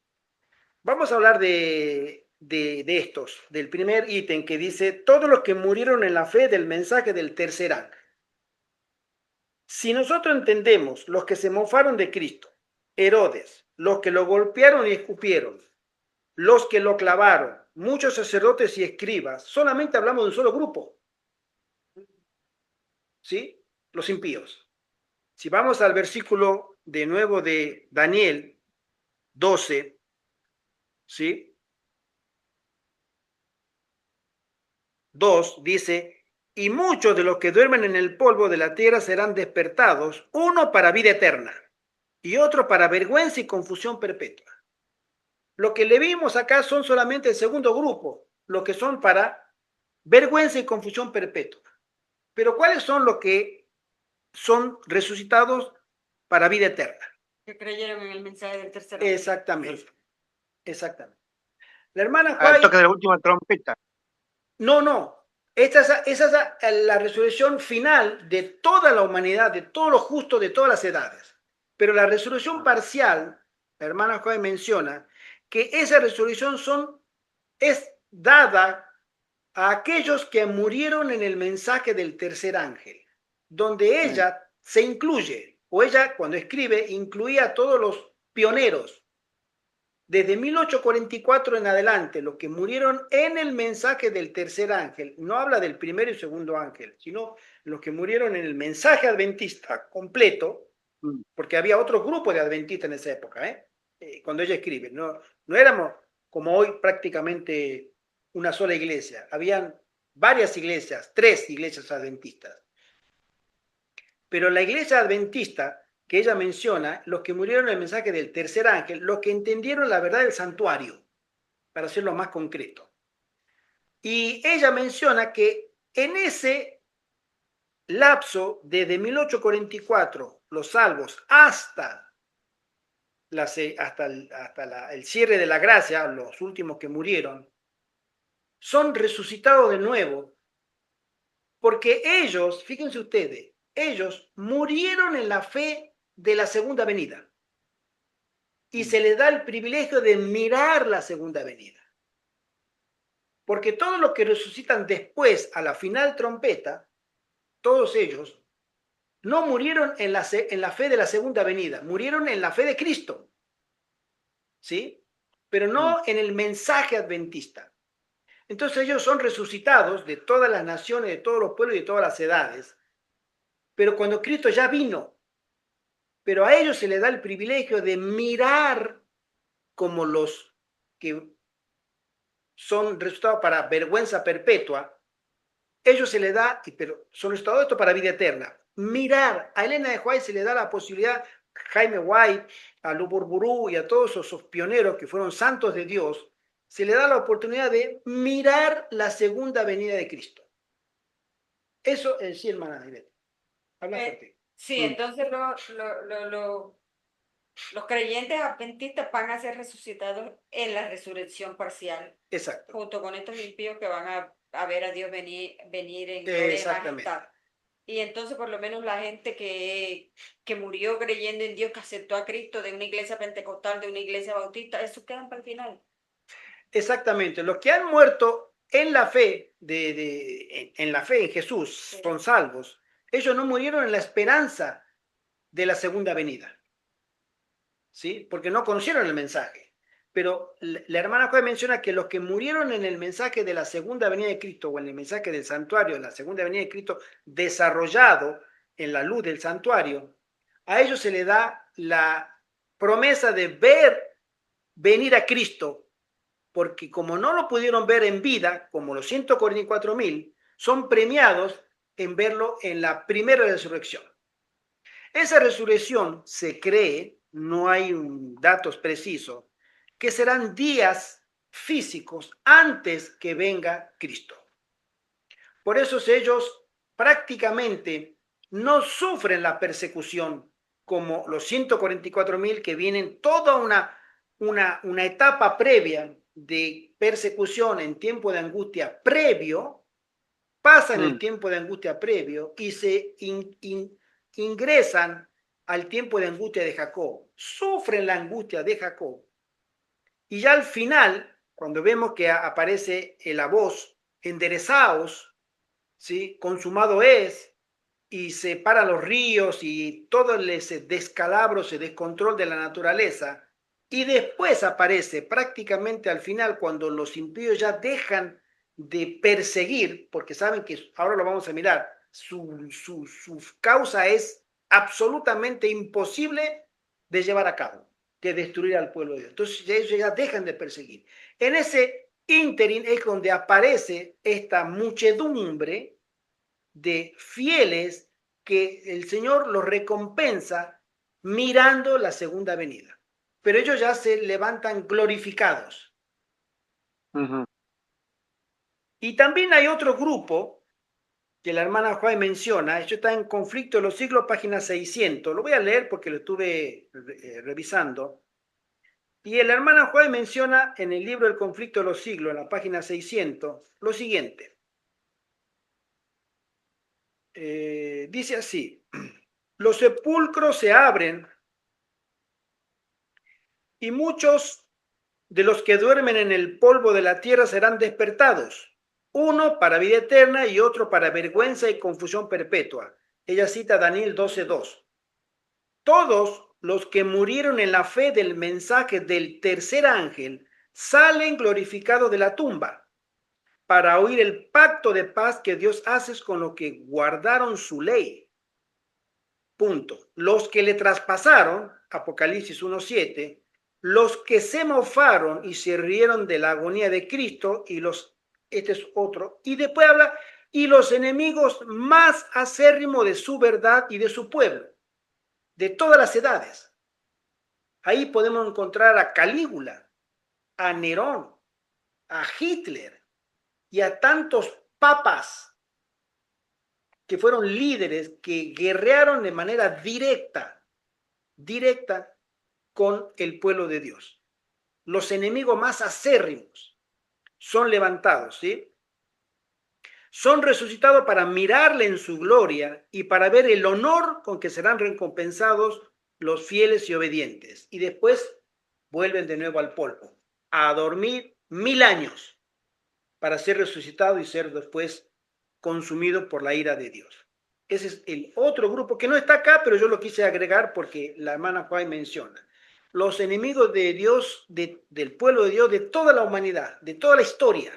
Vamos a hablar de estos, del primer ítem que dice, todos los que murieron en la fe del mensaje del tercer ángel. Si nosotros entendemos los que se mofaron de Cristo, Herodes, los que lo golpearon y escupieron, los que lo clavaron, muchos sacerdotes y escribas, solamente hablamos de un solo grupo, ¿sí? Los impíos. Si vamos al versículo de nuevo de Daniel 12, ¿sí? 2 dice, y muchos de los que duermen en el polvo de la tierra serán despertados, uno para vida eterna y otro para vergüenza y confusión perpetua. Lo que le vimos acá son solamente el segundo grupo, lo que son para vergüenza y confusión perpetua. Pero ¿cuáles son los que son resucitados para vida eterna? Que creyeron en el mensaje del tercer ángel. Exactamente, exactamente. La hermana Al Juárez, toque de la última trompeta. no. Esa es la resurrección final de toda la humanidad, de todos los justos de todas las edades. Pero la resurrección parcial, la hermana Juárez menciona que esa resurrección es dada a aquellos que murieron en el mensaje del tercer ángel, donde ella se incluye, o ella cuando escribe incluía a todos los pioneros. Desde 1844 en adelante, los que murieron en el mensaje del tercer ángel, no habla del primero y segundo ángel, sino los que murieron en el mensaje adventista completo, porque había otro grupo de adventistas en esa época, cuando ella escribe, no éramos como hoy prácticamente una sola iglesia, habían varias iglesias, 3 iglesias adventistas. Pero la iglesia adventista que ella menciona, los que murieron en el mensaje del tercer ángel, los que entendieron la verdad del santuario, para hacerlo más concreto. Y ella menciona que en ese lapso, desde 1844, los salvos hasta el cierre de la gracia, los últimos que murieron, son resucitados de nuevo, porque ellos, fíjense ustedes, ellos murieron en la fe de la segunda venida. Y se les da el privilegio de mirar la segunda venida. Porque todos los que resucitan después, a la final trompeta, todos ellos no murieron en la fe de la segunda venida, murieron en la fe de Cristo, ¿sí? Pero no en el mensaje adventista. Entonces ellos son resucitados de todas las naciones, de todos los pueblos y de todas las edades. Pero cuando Cristo ya vino, pero a ellos se les da el privilegio de mirar como los que son resultados para vergüenza perpetua, ellos se les da, pero son resultados de esto para vida eterna. Mirar, a Elena de White se le da la posibilidad, Jaime White, a Luburburú y a todos esos pioneros que fueron santos de Dios, se le da la oportunidad de mirar la segunda venida de Cristo. Eso en sí, hermana Ivette. Habla fuerte. Sí, entonces los creyentes adventistas van a ser resucitados en la resurrección parcial. Exacto. Junto con estos impíos que van a ver a Dios venir en gloria y majestad. Y entonces por lo menos la gente que murió creyendo en Dios, que aceptó a Cristo de una iglesia pentecostal, de una iglesia bautista, esos quedan para el final. Exactamente. Los que han muerto en la fe, en la fe en Jesús, sí, son salvos. Ellos no murieron en la esperanza de la segunda venida, ¿sí? Porque no conocieron el mensaje. Pero la hermana Joy menciona que los que murieron en el mensaje de la segunda venida de Cristo o en el mensaje del santuario de la segunda venida de Cristo desarrollado en la luz del santuario, a ellos se les da la promesa de ver venir a Cristo, porque como no lo pudieron ver en vida, como los 144.000, son premiados en verlo en la primera resurrección. Esa resurrección se cree, no hay datos precisos, que serán días físicos antes que venga Cristo. Por eso ellos prácticamente no sufren la persecución como los 144.000 que vienen toda una etapa previa de persecución en tiempo de angustia previo, pasan el tiempo de angustia previo y se ingresan al tiempo de angustia de Jacob, sufren la angustia de Jacob. Y ya al final, cuando vemos que aparece la voz, enderezaos, ¿sí? Consumado es, y se paran los ríos y todo ese descalabro, ese descontrol de la naturaleza, y después aparece prácticamente al final, cuando los impíos ya dejan de perseguir, porque saben que ahora lo vamos a mirar, su causa es absolutamente imposible de llevar a cabo, de destruir al pueblo de Dios. Entonces ellos ya dejan de perseguir. En ese ínterin es donde aparece esta muchedumbre de fieles que el Señor los recompensa mirando la segunda venida. Pero ellos ya se levantan glorificados. Y también hay otro grupo que la hermana Juárez menciona, esto está en Conflicto de los Siglos, página 600. Lo voy a leer porque lo estuve revisando. Y la hermana Juárez menciona en el libro El Conflicto de los Siglos, en la página 600, lo siguiente. Dice así: los sepulcros se abren y muchos de los que duermen en el polvo de la tierra serán despertados, uno para vida eterna y otro para vergüenza y confusión perpetua. Ella cita Daniel 12:2. Todos los que murieron en la fe del mensaje del tercer ángel salen glorificados de la tumba para oír el pacto de paz que Dios hace con los que guardaron su ley. Punto. Los que le traspasaron, Apocalipsis 1:7, los que se mofaron y se rieron de la agonía de Cristo, este es otro, y después habla, y los enemigos más acérrimos de su verdad y de su pueblo, de todas las edades. Ahí podemos encontrar a Calígula, a Nerón, a Hitler y a tantos papas que fueron líderes que guerrearon de manera directa con el pueblo de Dios. Los enemigos más acérrimos son levantados, ¿sí? Son resucitados para mirarle en su gloria y para ver el honor con que serán recompensados los fieles y obedientes. Y después vuelven de nuevo al polvo, a dormir 1000 años para ser resucitado y ser después consumido por la ira de Dios. Ese es el otro grupo que no está acá, pero yo lo quise agregar porque la hermana Juan menciona. Los enemigos de Dios, del pueblo de Dios, de toda la humanidad, de toda la historia.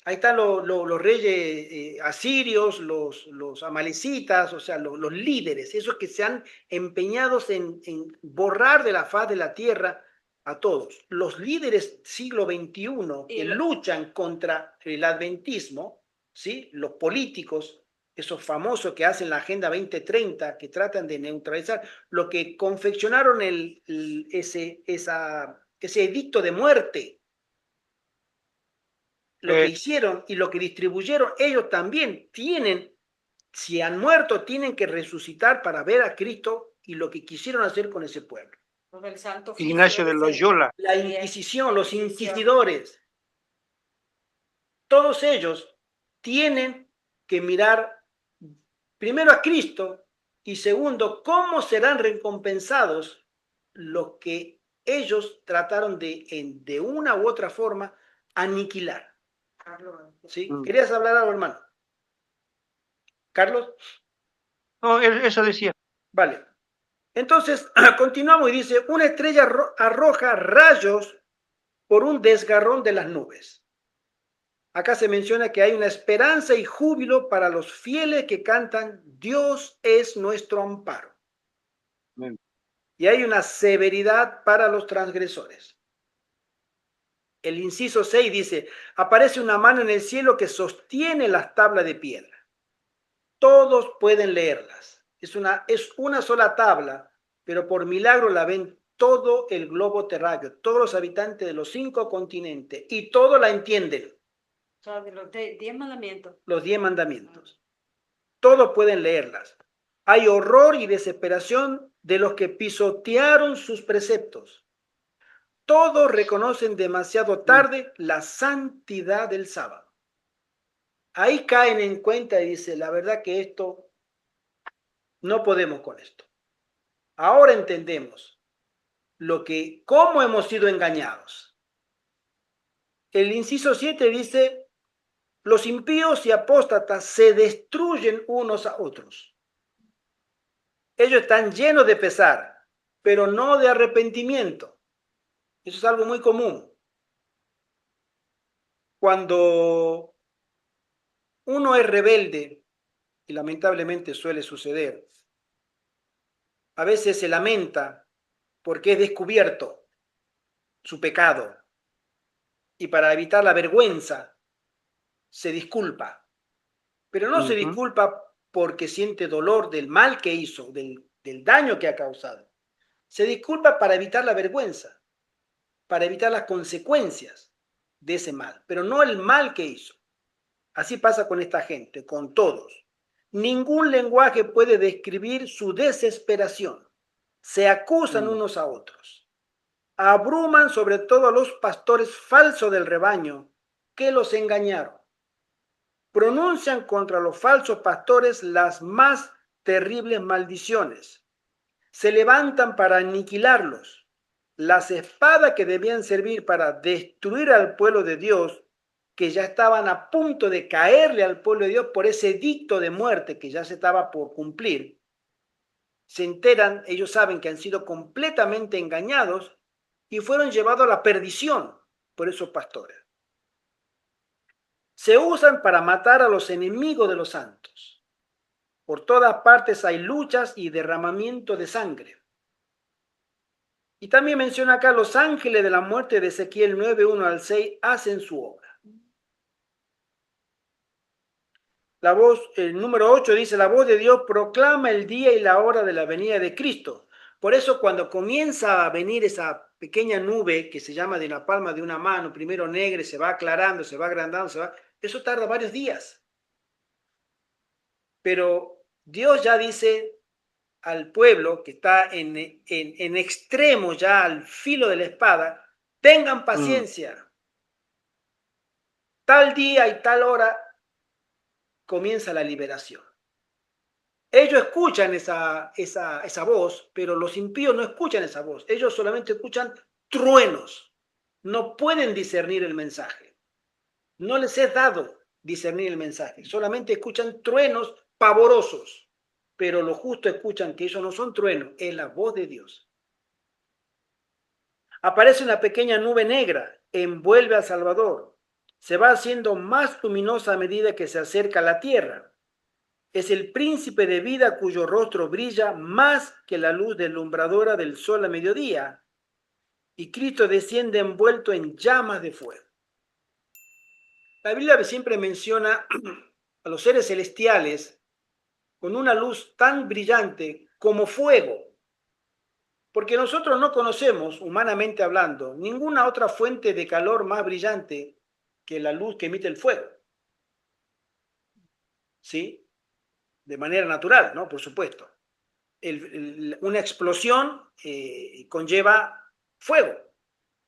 Ahí están los reyes asirios, los amalecitas, o sea, los líderes, esos que se han empeñado en borrar de la faz de la tierra a todos. Los líderes siglo XXI que luchan contra el adventismo, ¿sí? Los políticos, esos famosos que hacen la Agenda 2030, que tratan de neutralizar, lo que confeccionaron ese edicto de muerte, lo que hicieron y lo que distribuyeron, ellos también tienen, si han muerto, tienen que resucitar para ver a Cristo y lo que quisieron hacer con ese pueblo. El Santo Ignacio de Loyola. La Inquisición, los inquisidores, todos ellos tienen que mirar primero a Cristo y segundo, cómo serán recompensados los que ellos trataron de una u otra forma aniquilar. ¿Sí? ¿Querías hablar algo, hermano? ¿Carlos? No, eso decía. Vale. Entonces, continuamos y dice, una estrella arroja rayos por un desgarrón de las nubes. Acá se menciona que hay una esperanza y júbilo para los fieles que cantan, Dios es nuestro amparo. Amén. Y hay una severidad para los transgresores. El inciso 6 dice, aparece una mano en el cielo que sostiene las tablas de piedra. Todos pueden leerlas. Es una sola tabla, pero por milagro la ven todo el globo terráqueo, todos los habitantes de los 5 continentes, y todos la entienden. O sea, de los 10 mandamientos. Los 10 mandamientos. Todos pueden leerlas. Hay horror y desesperación de los que pisotearon sus preceptos. Todos reconocen demasiado tarde la santidad del sábado. Ahí caen en cuenta y dicen, la verdad que esto, no podemos con esto. Ahora entendemos cómo hemos sido engañados. El inciso 7 dice, los impíos y apóstatas se destruyen unos a otros. Ellos están llenos de pesar, pero no de arrepentimiento. Eso es algo muy común. Cuando uno es rebelde, y lamentablemente suele suceder, a veces se lamenta porque es descubierto su pecado y para evitar la vergüenza se disculpa, pero no se disculpa porque siente dolor del mal que hizo, del daño que ha causado. Se disculpa para evitar la vergüenza, para evitar las consecuencias de ese mal, pero no el mal que hizo. Así pasa con esta gente, con todos. Ningún lenguaje puede describir su desesperación. Se acusan unos a otros. Abruman sobre todo a los pastores falsos del rebaño que los engañaron. Pronuncian contra los falsos pastores las más terribles maldiciones. Se levantan para aniquilarlos. Las espadas que debían servir para destruir al pueblo de Dios, que ya estaban a punto de caerle al pueblo de Dios por ese edicto de muerte que ya se estaba por cumplir, se enteran, ellos saben que han sido completamente engañados y fueron llevados a la perdición por esos pastores. Se usan para matar a los enemigos de los santos. Por todas partes hay luchas y derramamiento de sangre. Y también menciona acá, los ángeles de la muerte de Ezequiel 9:1 al 6 hacen su obra. La voz, el número 8 dice, la voz de Dios proclama el día y la hora de la venida de Cristo. Por eso cuando comienza a venir esa pequeña nube que se llama de la palma de una mano, primero negra, se va aclarando, se va agrandando, eso tarda varios días. Pero Dios ya dice al pueblo que está en extremo, ya al filo de la espada, tengan paciencia. Tal día y tal hora comienza la liberación. Ellos escuchan esa voz, pero los impíos no escuchan esa voz. Ellos solamente escuchan truenos. No pueden discernir el mensaje. No les es dado discernir el mensaje. Solamente escuchan truenos pavorosos, pero los justos escuchan que ellos no son truenos, es la voz de Dios. Aparece una pequeña nube negra, envuelve al Salvador. Se va haciendo más luminosa a medida que se acerca a la tierra. Es el príncipe de vida cuyo rostro brilla más que la luz deslumbradora del sol a mediodía. Y Cristo desciende envuelto en llamas de fuego. La Biblia siempre menciona a los seres celestiales con una luz tan brillante como fuego. Porque nosotros no conocemos, humanamente hablando, ninguna otra fuente de calor más brillante que la luz que emite el fuego. ¿Sí? De manera natural, ¿no? Por supuesto. Una explosión conlleva fuego.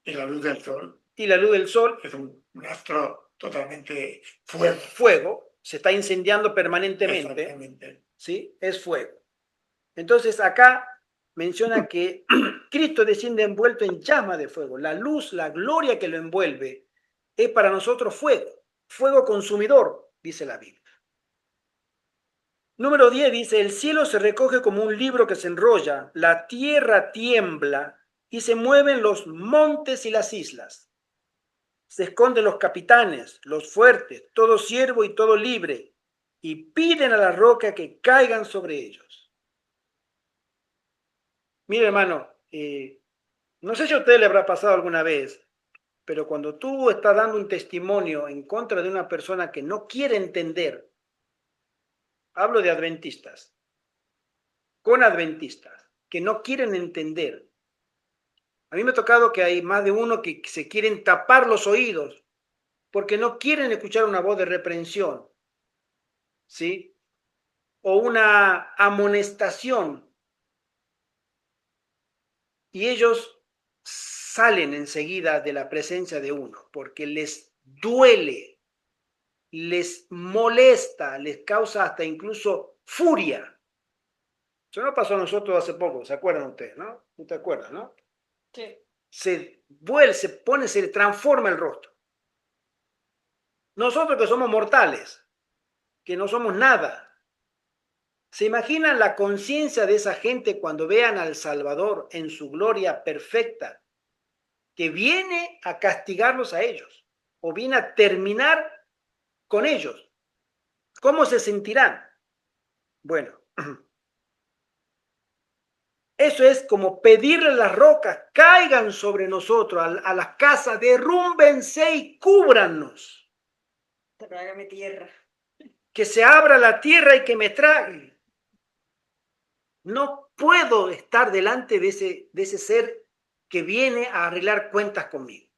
Y la luz del sol Y la luz del sol es un astro totalmente fuego. Fuego, se está incendiando permanentemente. Exactamente. ¿Sí? Es fuego. Entonces acá menciona que Cristo desciende envuelto en llama de fuego. La luz, la gloria que lo envuelve, es para nosotros fuego, fuego consumidor, dice la Biblia. Número 10 dice, el cielo se recoge como un libro que se enrolla, la tierra tiembla y se mueven los montes y las islas. Se esconden los capitanes, los fuertes, todo siervo y todo libre, y piden a la roca que caigan sobre ellos. Mire, hermano, no sé si a usted le habrá pasado alguna vez, pero cuando tú estás dando un testimonio en contra de una persona que no quiere entender, hablo de adventistas, con adventistas, que no quieren entender. A mí me ha tocado que hay más de uno que se quieren tapar los oídos porque no quieren escuchar una voz de reprensión, ¿sí? O una amonestación. Y ellos salen enseguida de la presencia de uno porque les duele, les molesta, les causa hasta incluso furia. Eso no pasó a nosotros hace poco, ¿se acuerdan ustedes, no? ¿No te acuerdas, no? Sí. Se vuelve, se pone, se transforma el rostro. Nosotros que somos mortales, que no somos nada, ¿se imaginan la conciencia de esa gente cuando vean al Salvador en su gloria perfecta, que viene a castigarlos a ellos o viene a terminar con ellos? ¿Cómo se sentirán? Bueno, eso es como pedirle a las rocas, caigan sobre nosotros, a las casas, derrúmbense y cúbrannos. Trágame tierra. Que se abra la tierra y que me trague. No puedo estar delante de ese ser que viene a arreglar cuentas conmigo.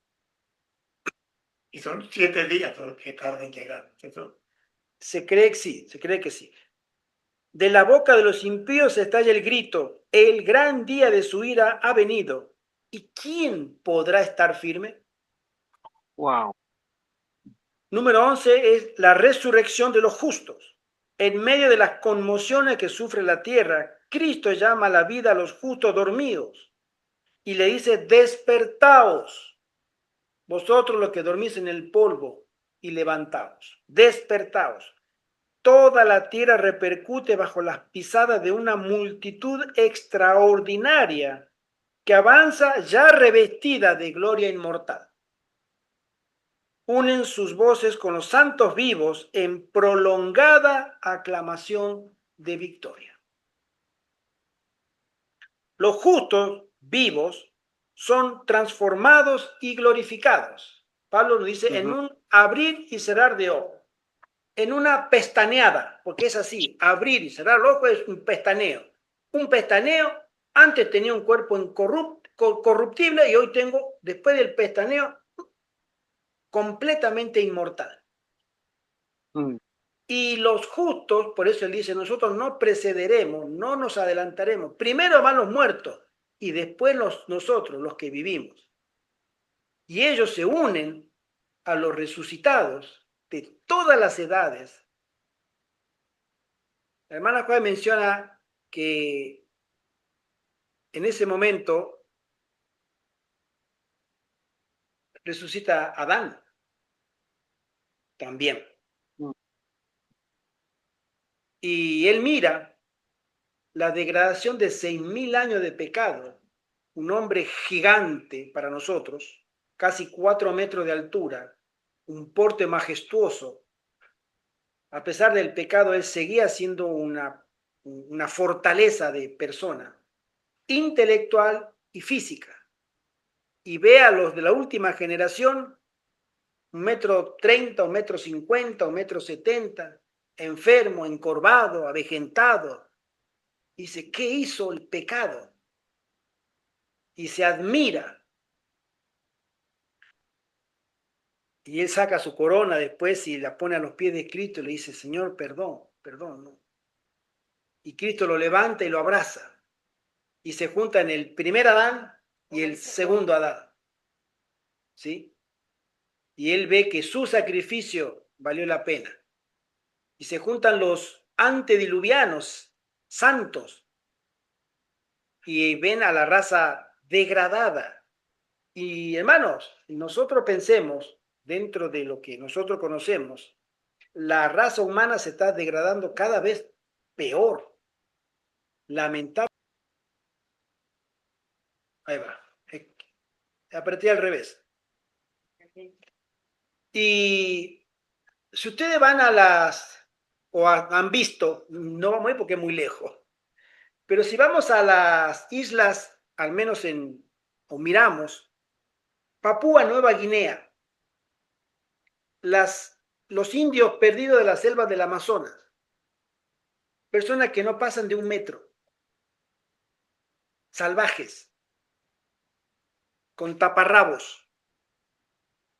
Y son 7 días los que tardan en llegar. Eso. Se cree que sí, se cree que sí. De la boca de los impíos se estalla el grito, el gran día de su ira ha venido. ¿Y quién podrá estar firme? Wow. Número 11 es la resurrección de los justos. En medio de las conmociones que sufre la tierra, Cristo llama a la vida a los justos dormidos y le dice, despertaos, vosotros los que dormís en el polvo, y levantaos, despertaos. Toda la tierra repercute bajo las pisadas de una multitud extraordinaria que avanza ya revestida de gloria inmortal. Unen sus voces con los santos vivos en prolongada aclamación de victoria. Los justos vivos son transformados y glorificados. Pablo nos dice en un abrir y cerrar de ojos, en una pestaneada, porque es así, abrir y cerrar el ojo es un pestaneo. Un pestaneo, antes tenía un cuerpo corruptible y hoy tengo, después del pestaneo, completamente inmortal. Y los justos, por eso él dice, nosotros no precederemos, no nos adelantaremos. Primero van los muertos y después nosotros, los que vivimos. Y ellos se unen a los resucitados de todas las edades. La hermana Juárez menciona que en ese momento resucita Adán también. Y él mira la degradación de 6.000 años de pecado. Un hombre gigante para nosotros, casi 4 metros de altura, un porte majestuoso. A pesar del pecado, él seguía siendo una fortaleza de persona, intelectual y física. Y ve a los de la última generación, 1,30 m, 1,50 m, 1,70 m, enfermo, encorvado, avejentado. Dice, ¿qué hizo el pecado? Y se admira. Y él saca su corona después y la pone a los pies de Cristo y le dice, Señor, perdón, perdón, ¿no? Y Cristo lo levanta y lo abraza. Y se juntan el primer Adán y el segundo Adán. ¿Sí? Y él ve que su sacrificio valió la pena. Y se juntan los antediluvianos, santos, y ven a la raza degradada. Y hermanos, nosotros pensemos, dentro de lo que nosotros conocemos, la raza humana se está degradando cada vez peor. Lamentable. Ahí va. Apreté al revés. Y si ustedes van a han visto, no vamos a ir porque es muy lejos, pero si vamos a las islas, al menos o miramos, Papúa Nueva Guinea, los indios perdidos de las selvas del Amazonas, personas que no pasan de 1 metro, salvajes, con taparrabos,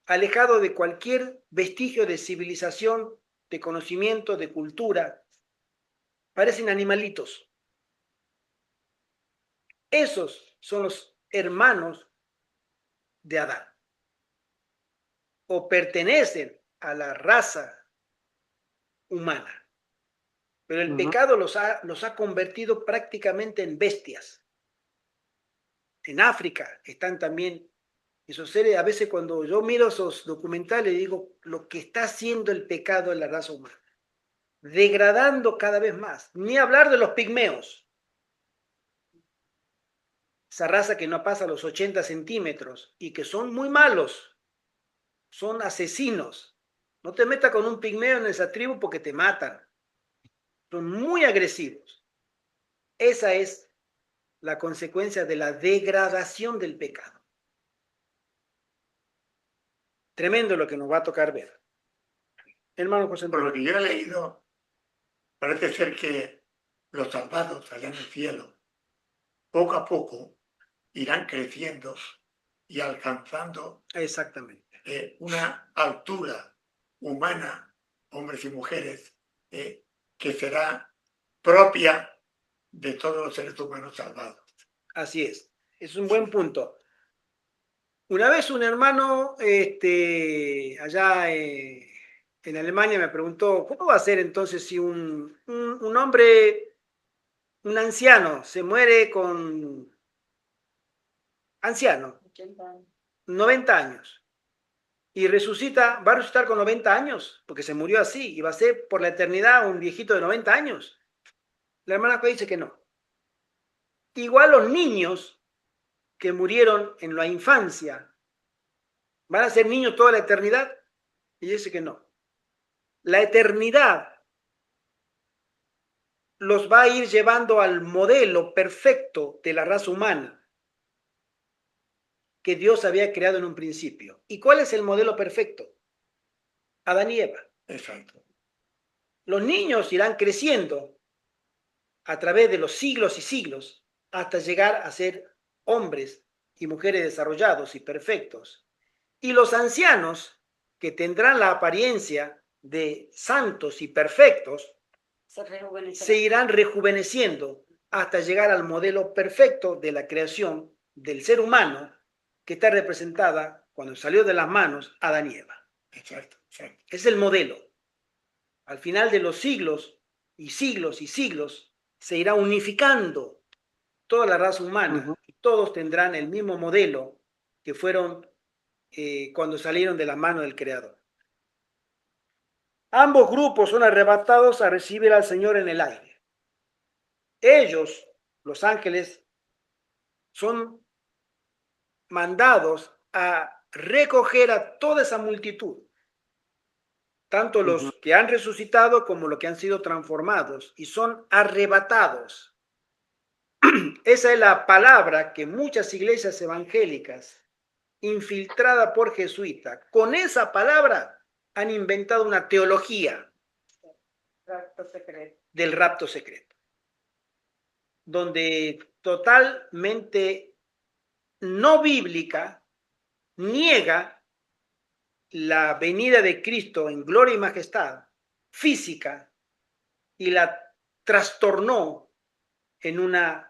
alejados de cualquier vestigio de civilización, de conocimiento, de cultura, parecen animalitos. Esos son los hermanos de Adán, o pertenecen a la raza humana. Pero el pecado los ha convertido prácticamente en bestias. En África están también esos seres. A veces cuando yo miro esos documentales digo lo que está haciendo el pecado en la raza humana, degradando cada vez más. Ni hablar de los pigmeos, esa raza que no pasa los 80 centímetros y que son muy malos, son asesinos. No te metas con un pigmeo en esa tribu porque te matan. Son muy agresivos. Esa es la consecuencia de la degradación del pecado. Tremendo lo que nos va a tocar ver. Hermano José Por Antonio. lo que yo he leído, parece ser que los salvados allá en el cielo, poco a poco, irán creciendo y alcanzando Exactamente. una altura humana, hombres y mujeres, que será propia de todos los seres humanos salvados. Así es un buen punto. Una vez un hermano allá en Alemania me preguntó, ¿cómo va a ser entonces si un hombre, un anciano, se muere con anciano, 90 años, y resucita, va a resucitar con 90 años, porque se murió así, y va a ser por la eternidad un viejito de 90 años? La hermana dice que no. Igual los niños que murieron en la infancia, ¿van a ser niños toda la eternidad? Y dice que no. La eternidad los va a ir llevando al modelo perfecto de la raza humana que Dios había creado en un principio. ¿Y cuál es el modelo perfecto? Adán y Eva. Exacto. Los niños irán creciendo a través de los siglos y siglos hasta llegar a ser hombres y mujeres desarrollados y perfectos. Y los ancianos, que tendrán la apariencia de santos y perfectos, se irán rejuveneciendo hasta llegar al modelo perfecto de la creación del ser humano, que está representada cuando salió de las manos Adán y Eva. Exacto. Es el modelo. Al final de los siglos y siglos y siglos se irá unificando toda la raza humana y todos tendrán el mismo modelo que fueron cuando salieron de la mano del Creador. Ambos grupos son arrebatados a recibir al Señor en el aire. Ellos, los ángeles, son mandados a recoger a toda esa multitud, tanto Ujú. los que han resucitado como los que han sido transformados, y son arrebatados. Esa es la palabra que muchas iglesias evangélicas, infiltrada por jesuitas, con esa palabra han inventado una teología Rapto secreto. del rapto secreto, donde totalmente no bíblica niega la venida de Cristo en gloria y majestad física y la trastornó en una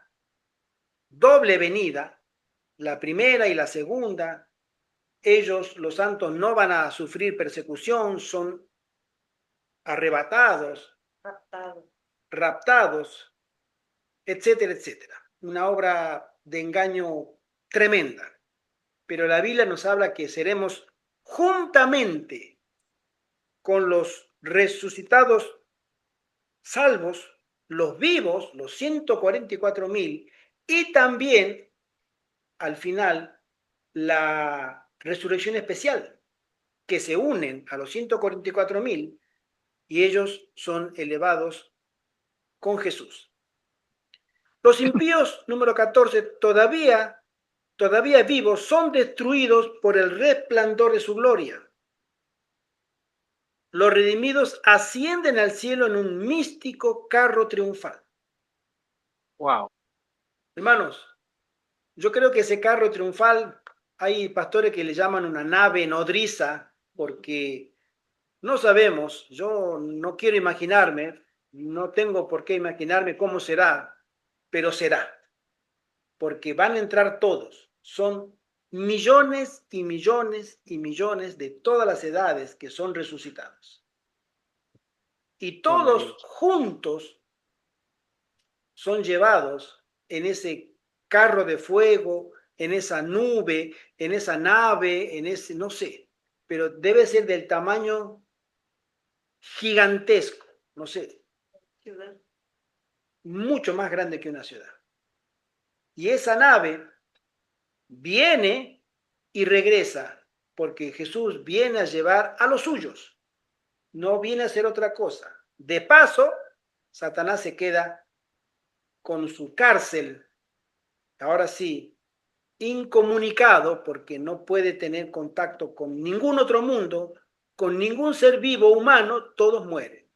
doble venida, la primera y la segunda. Ellos, los santos, no van a sufrir persecución, son arrebatados, Raptado. raptados, etcétera, etcétera. Una obra de engaño tremenda. Pero la Biblia nos habla que seremos juntamente con los resucitados salvos, los vivos, los 144.000, y también al final la resurrección especial, que se unen a los 144.000 y ellos son elevados con Jesús. Los impíos, número 14, todavía vivos, son destruidos por el resplandor de su gloria. Los redimidos ascienden al cielo en un místico carro triunfal. Wow. Hermanos, yo creo que ese carro triunfal, hay pastores que le llaman una nave nodriza, porque no sabemos, yo no quiero imaginarme, no tengo por qué imaginarme cómo será, pero será, porque van a entrar todos. Son millones y millones y millones de todas las edades que son resucitados. Y Qué todos maravilla. juntos son llevados en ese carro de fuego, en esa nube, en esa nave, en ese, no sé, pero debe ser del tamaño gigantesco, no sé, Ciudad. mucho más grande que una ciudad. Y esa nave viene y regresa, porque Jesús viene a llevar a los suyos, no viene a hacer otra cosa. De paso, Satanás se queda con su cárcel, ahora sí, incomunicado, porque no puede tener contacto con ningún otro mundo, con ningún ser vivo humano, todos mueren,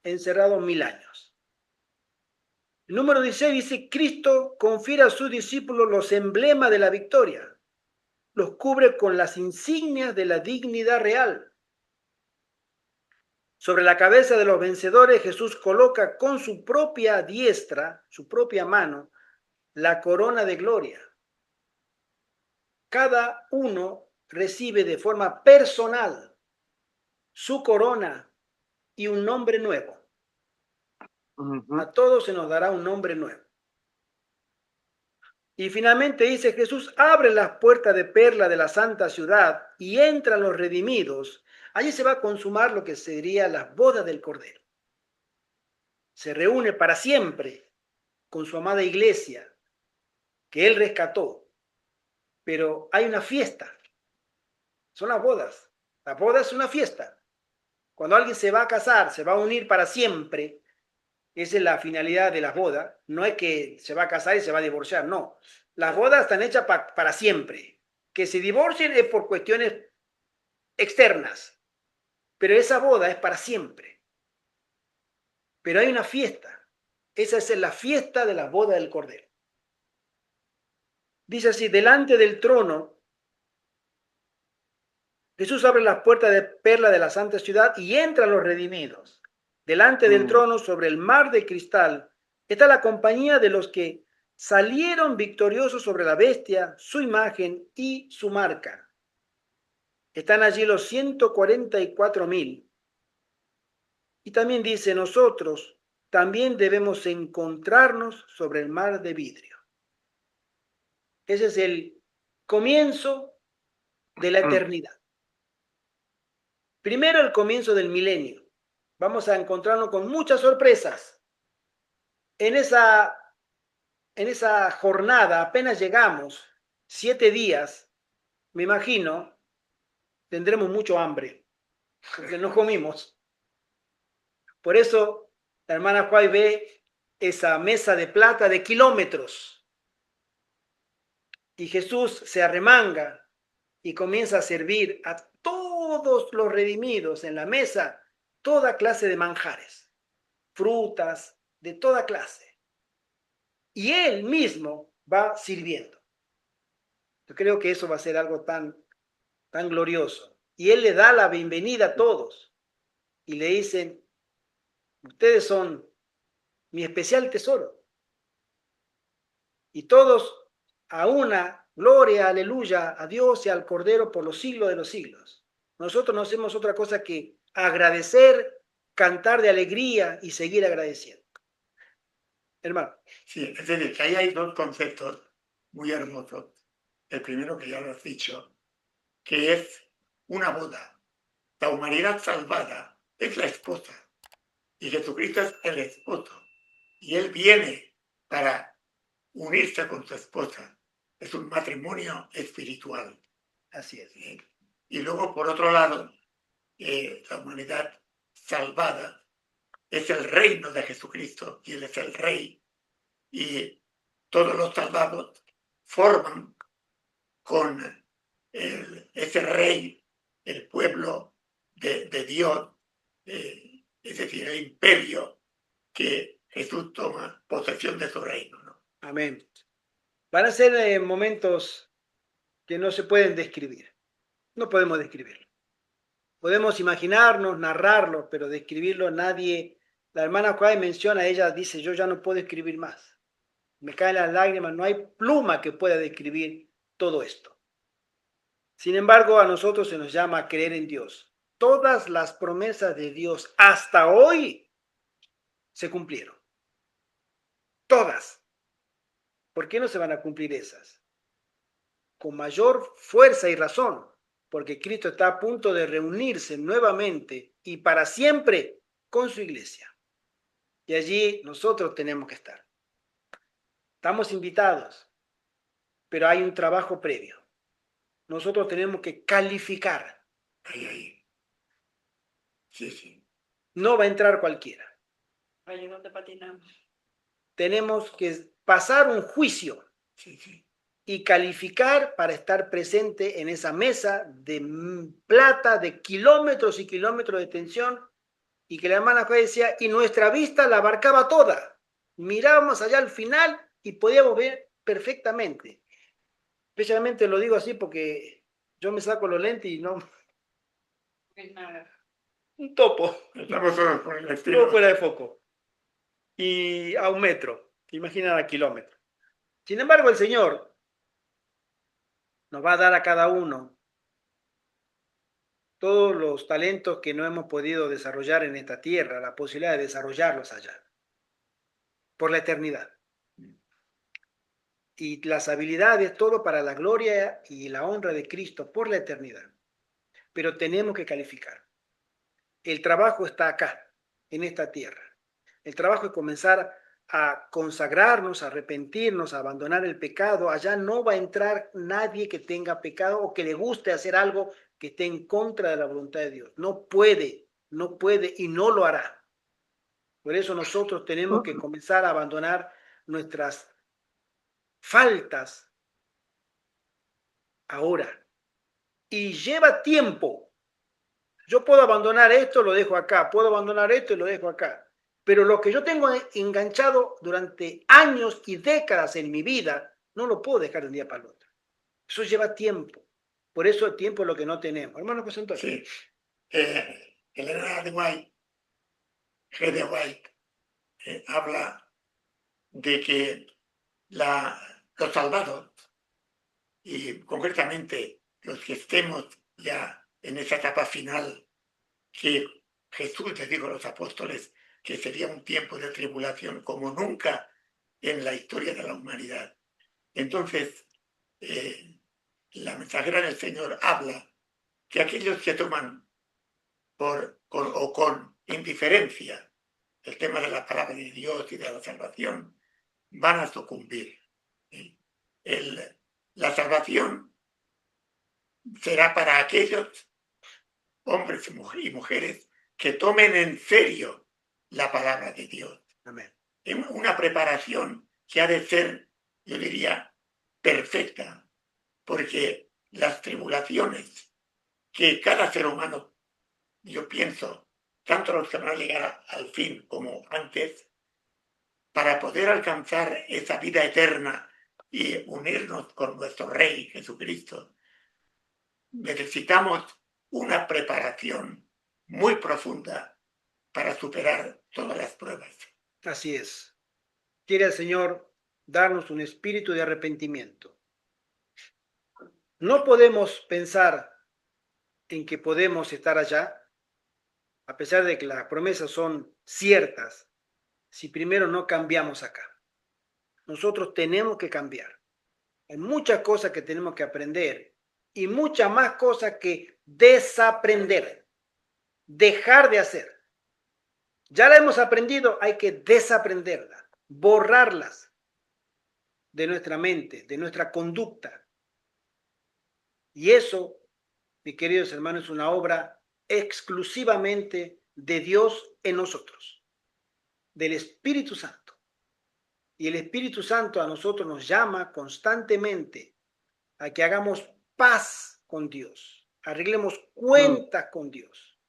encerrados 1000 años. El número 16 dice, Cristo confiere a sus discípulos los emblemas de la victoria, los cubre con las insignias de la dignidad real. Sobre la cabeza de los vencedores, Jesús coloca con su propia diestra, su propia mano, la corona de gloria. Cada uno recibe de forma personal su corona y un nombre nuevo. Ujú. A todos se nos dará un nombre nuevo. Y finalmente dice Jesús, abre las puertas de perla de la santa ciudad y entran los redimidos. Allí se va a consumar lo que sería las bodas del Cordero. Se reúne para siempre con su amada iglesia que él rescató. Pero hay una fiesta. Son las bodas. La boda es una fiesta. Cuando alguien se va a casar, se va a unir para siempre. Esa es la finalidad de las bodas. No es que se va a casar y se va a divorciar, no. Las bodas están hechas para siempre. Que se divorcien es por cuestiones externas, pero esa boda es para siempre. Pero hay una fiesta. Esa es la fiesta de la boda del Cordero. Dice así, delante del trono, Jesús abre las puertas de perla de la santa ciudad y entran los redimidos. Delante del Mm. trono, sobre el mar de cristal, está la compañía de los que salieron victoriosos sobre la bestia, su imagen y su marca. Están allí los 144.000. Y también dice, nosotros también debemos encontrarnos sobre el mar de vidrio. Ese es el comienzo de la eternidad. Primero el comienzo del milenio. vamos a encontrarnos con muchas sorpresas. En esa jornada, apenas llegamos, 7 días, me imagino, tendremos mucho hambre, porque no comimos. Por eso, la hermana Juay ve esa mesa de plata de kilómetros. Y Jesús se arremanga y comienza a servir a todos los redimidos en la mesa toda clase de manjares, frutas, de toda clase. Y él mismo va sirviendo. Yo creo que eso va a ser algo tan glorioso. Y él le da la bienvenida a todos y le dicen, ustedes son mi especial tesoro. Y todos a una, gloria, aleluya, a Dios y al Cordero por los siglos de los siglos. Nosotros no hacemos otra cosa que agradecer, cantar de alegría y seguir agradeciendo. Hermano. Sí, es decir, que ahí hay dos conceptos muy hermosos. El primero, que ya lo has dicho, que es una boda. La humanidad salvada es la esposa y Jesucristo es el esposo. Y Él viene para unirse con su esposa. Es un matrimonio espiritual. Así es. Y luego, por otro lado, la humanidad salvada es el reino de Jesucristo y Él es el Rey. Y todos los salvados forman con ese Rey, el pueblo de Dios, es decir, el imperio que Jesús toma posesión de su reino, ¿no? Amén. Van a ser momentos que no se pueden describir. No podemos describirlo. Podemos imaginarnos, narrarlo, pero describirlo nadie. La hermana Juárez menciona, ella dice, yo ya no puedo escribir más. Me caen las lágrimas, no hay pluma que pueda describir todo esto. Sin embargo, a nosotros se nos llama a creer en Dios. Todas las promesas de Dios hasta hoy se cumplieron. Todas. ¿Por qué no se van a cumplir esas? Con mayor fuerza y razón, porque Cristo está a punto de reunirse nuevamente y para siempre con su iglesia. Y allí nosotros tenemos que estar. Estamos invitados, pero hay un trabajo previo. Nosotros tenemos que calificar. Ahí. Sí. No va a entrar cualquiera. Ahí es donde patinamos. Tenemos que pasar un juicio. Sí. Y calificar para estar presente en esa mesa de plata, de kilómetros y kilómetros de tensión, y que la hermana Juárez decía, y nuestra vista la abarcaba toda. Mirábamos allá al final y podíamos ver perfectamente. Especialmente lo digo así porque yo me saco los lentes y no... Es nada. Un topo. Estamos todos por el estilo. Todo fuera de foco. Y a 1 metro. Imagina a kilómetros. Sin embargo, el Señor nos va a dar a cada uno todos los talentos que no hemos podido desarrollar en esta tierra, la posibilidad de desarrollarlos allá, por la eternidad. Y las habilidades, todo para la gloria y la honra de Cristo por la eternidad. Pero tenemos que calificar. El trabajo está acá, en esta tierra. El trabajo es comenzar a consagrarnos, a arrepentirnos, a abandonar el pecado. Allá no va a entrar nadie que tenga pecado o que le guste hacer algo que esté en contra de la voluntad de Dios. No puede y no lo hará. Por eso nosotros tenemos que comenzar a abandonar nuestras faltas ahora. Y lleva tiempo. Yo puedo abandonar esto, lo dejo acá. Puedo abandonar esto y lo dejo acá. Pero lo que yo tengo enganchado durante años y décadas en mi vida, no lo puedo dejar de un día para el otro. Eso lleva tiempo. Por eso el tiempo es lo que no tenemos. Hermano José Antonio. Sí. Elena de White, G. de White, habla de que los salvados, y concretamente los que estemos ya en esa etapa final, que Jesús les dijo a los apóstoles que sería un tiempo de tribulación como nunca en la historia de la humanidad. Entonces, la mensajera del Señor habla que aquellos que toman con indiferencia el tema de la palabra de Dios y de la salvación, van a sucumbir. ¿Sí? La salvación será para aquellos hombres y mujeres que tomen en serio la palabra de Dios. Amén. Una preparación que ha de ser, yo diría, perfecta, porque las tribulaciones que cada ser humano, yo pienso, tanto los que van a llegar al fin como antes, para poder alcanzar esa vida eterna y unirnos con nuestro Rey Jesucristo, necesitamos una preparación muy profunda para superar todas las pruebas. Así es. Quiere el Señor darnos un espíritu de arrepentimiento. No podemos pensar en que podemos estar allá, a pesar de que las promesas son ciertas, si primero no cambiamos acá. Nosotros tenemos que cambiar. Hay muchas cosas que tenemos que aprender y muchas más cosas que desaprender, dejar de hacer. Ya la hemos aprendido, hay que desaprenderla, borrarlas de nuestra mente, de nuestra conducta. Y eso, mis queridos hermanos, es una obra exclusivamente de Dios en nosotros, del Espíritu Santo. Y el Espíritu Santo a nosotros nos llama constantemente a que hagamos paz con Dios, arreglemos cuentas con Dios.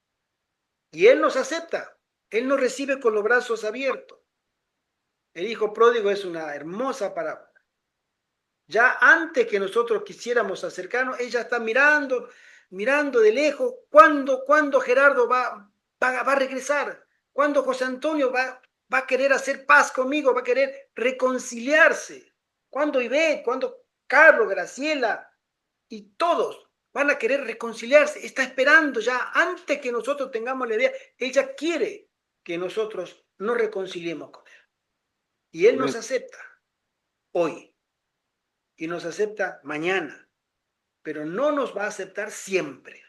Y Él nos acepta, Él nos recibe con los brazos abiertos. El hijo pródigo es una hermosa parábola. Ya antes que nosotros quisiéramos acercarnos, ella está mirando de lejos, ¿cuándo Gerardo va a regresar? ¿Cuándo José Antonio va a querer hacer paz conmigo? ¿Va a querer reconciliarse? ¿Cuándo Ivette? ¿Cuándo Carlos, Graciela? Y todos van a querer reconciliarse. Está esperando ya, antes que nosotros tengamos la idea. Ella quiere que nosotros nos reconciliemos con Él. Y Él nos acepta hoy. Y nos acepta mañana, pero no nos va a aceptar siempre.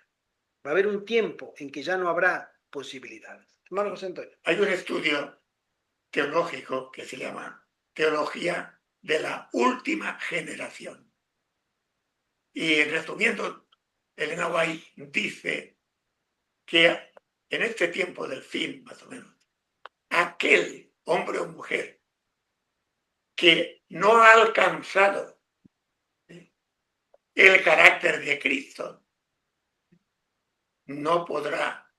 Va a haber un tiempo en que ya no habrá posibilidades. Hermano José Antonio. Hay un estudio teológico que se llama Teología de la Última Generación. Y resumiendo, Elena White dice que en este tiempo del fin, más o menos, aquel hombre o mujer que no ha alcanzado el carácter de Cristo no podrá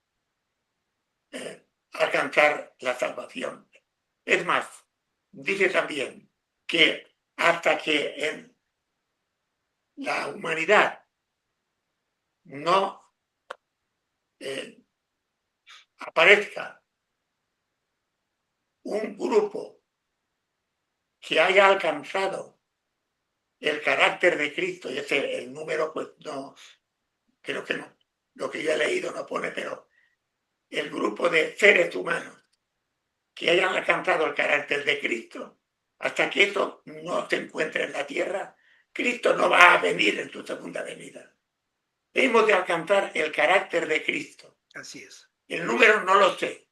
alcanzar la salvación. Es más, dice también que hasta que en la humanidad no aparezca un grupo que haya alcanzado el carácter de Cristo, y ese el número, pues no, creo que no, lo que yo he leído no pone, pero el grupo de seres humanos que hayan alcanzado el carácter de Cristo, hasta que eso no se encuentre en la tierra, Cristo no va a venir en su segunda venida. Hemos de alcanzar el carácter de Cristo. Así es. El número no lo sé,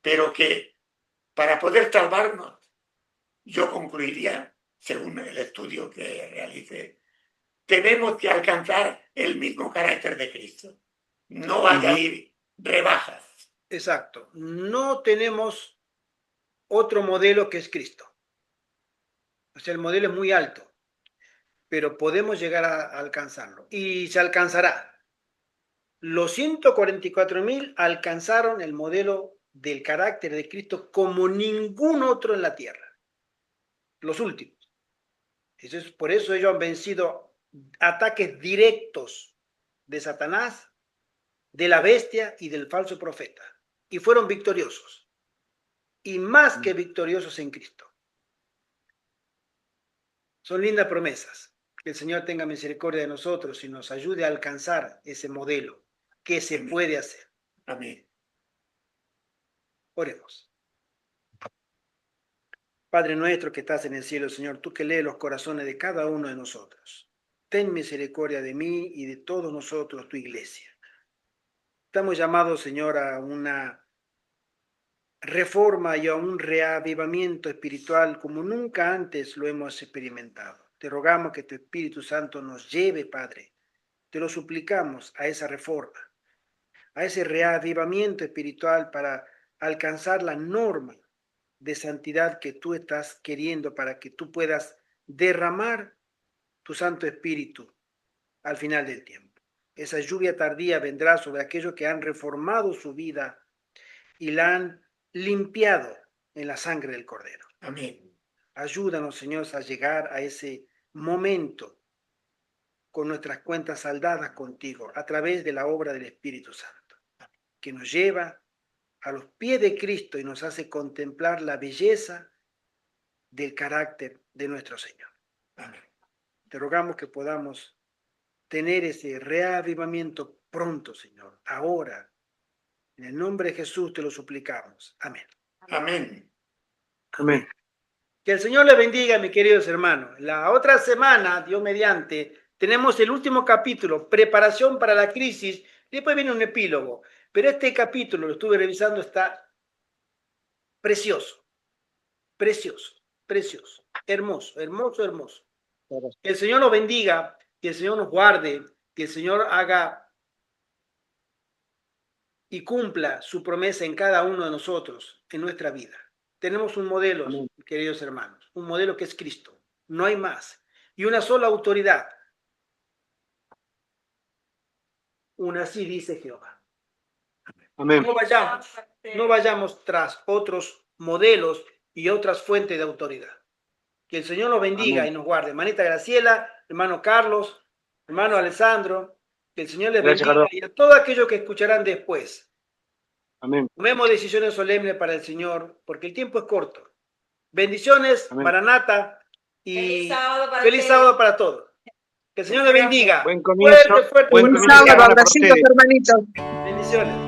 pero que para poder salvarnos, yo concluiría, según el estudio que realicé, tenemos que alcanzar el mismo carácter de Cristo. No vaya a ir rebajas. Exacto. No tenemos otro modelo que es Cristo. O sea, el modelo es muy alto, pero podemos llegar a alcanzarlo. Y se alcanzará. Los 144.000 alcanzaron el modelo del carácter de Cristo como ningún otro en la tierra. Los últimos. Por eso ellos han vencido ataques directos de Satanás, de la bestia y del falso profeta. Y fueron victoriosos. Y más que victoriosos en Cristo. Son lindas promesas. Que el Señor tenga misericordia de nosotros y nos ayude a alcanzar ese modelo que se puede hacer. Amén. Oremos. Padre nuestro que estás en el cielo, Señor, tú que lees los corazones de cada uno de nosotros, ten misericordia de mí y de todos nosotros, tu iglesia. Estamos llamados, Señor, a una reforma y a un reavivamiento espiritual como nunca antes lo hemos experimentado. Te rogamos que tu Espíritu Santo nos lleve, Padre. Te lo suplicamos a esa reforma, a ese reavivamiento espiritual para alcanzar la norma de santidad que tú estás queriendo para que tú puedas derramar tu Santo Espíritu al final del tiempo. Esa lluvia tardía vendrá sobre aquellos que han reformado su vida y la han limpiado en la sangre del Cordero. Amén. Ayúdanos, Señor, a llegar a ese momento con nuestras cuentas saldadas contigo a través de la obra del Espíritu Santo, que nos lleva a los pies de Cristo y nos hace contemplar la belleza del carácter de nuestro Señor. Amén. Te rogamos que podamos tener ese reavivamiento pronto, Señor, ahora. En el nombre de Jesús te lo suplicamos. Amén. Amén. Amén. Que el Señor les bendiga, mis queridos hermanos. La otra semana, Dios mediante, tenemos el último capítulo, preparación para la crisis. Después viene un epílogo. Pero este capítulo, lo estuve revisando, está precioso, precioso, precioso, hermoso, hermoso, hermoso. Que el Señor nos bendiga, que el Señor nos guarde, que el Señor haga y cumpla su promesa en cada uno de nosotros, en nuestra vida. Tenemos un modelo, Amén. queridos hermanos, un modelo que es Cristo. No hay más. Y una sola autoridad. Una así dice Jehová. Amén. No vayamos tras otros modelos y otras fuentes de autoridad. Que el Señor nos bendiga Amén. y nos guarde. Hermanita Graciela, hermano Carlos, hermano Alessandro, que el Señor les Gracias, bendiga Carlos. y a todos aquellos que escucharán después. Amén. Tomemos decisiones solemnes para el Señor, porque el tiempo es corto. Bendiciones, Amén. Maranata, y Feliz sábado para feliz ustedes. sábado para todos. Que el Señor les bendiga. Buen comienzo. Fuerte, fuerte. Buen Buen comienzo de sábado, semana para abracitos, ustedes. hermanitos. Bendiciones.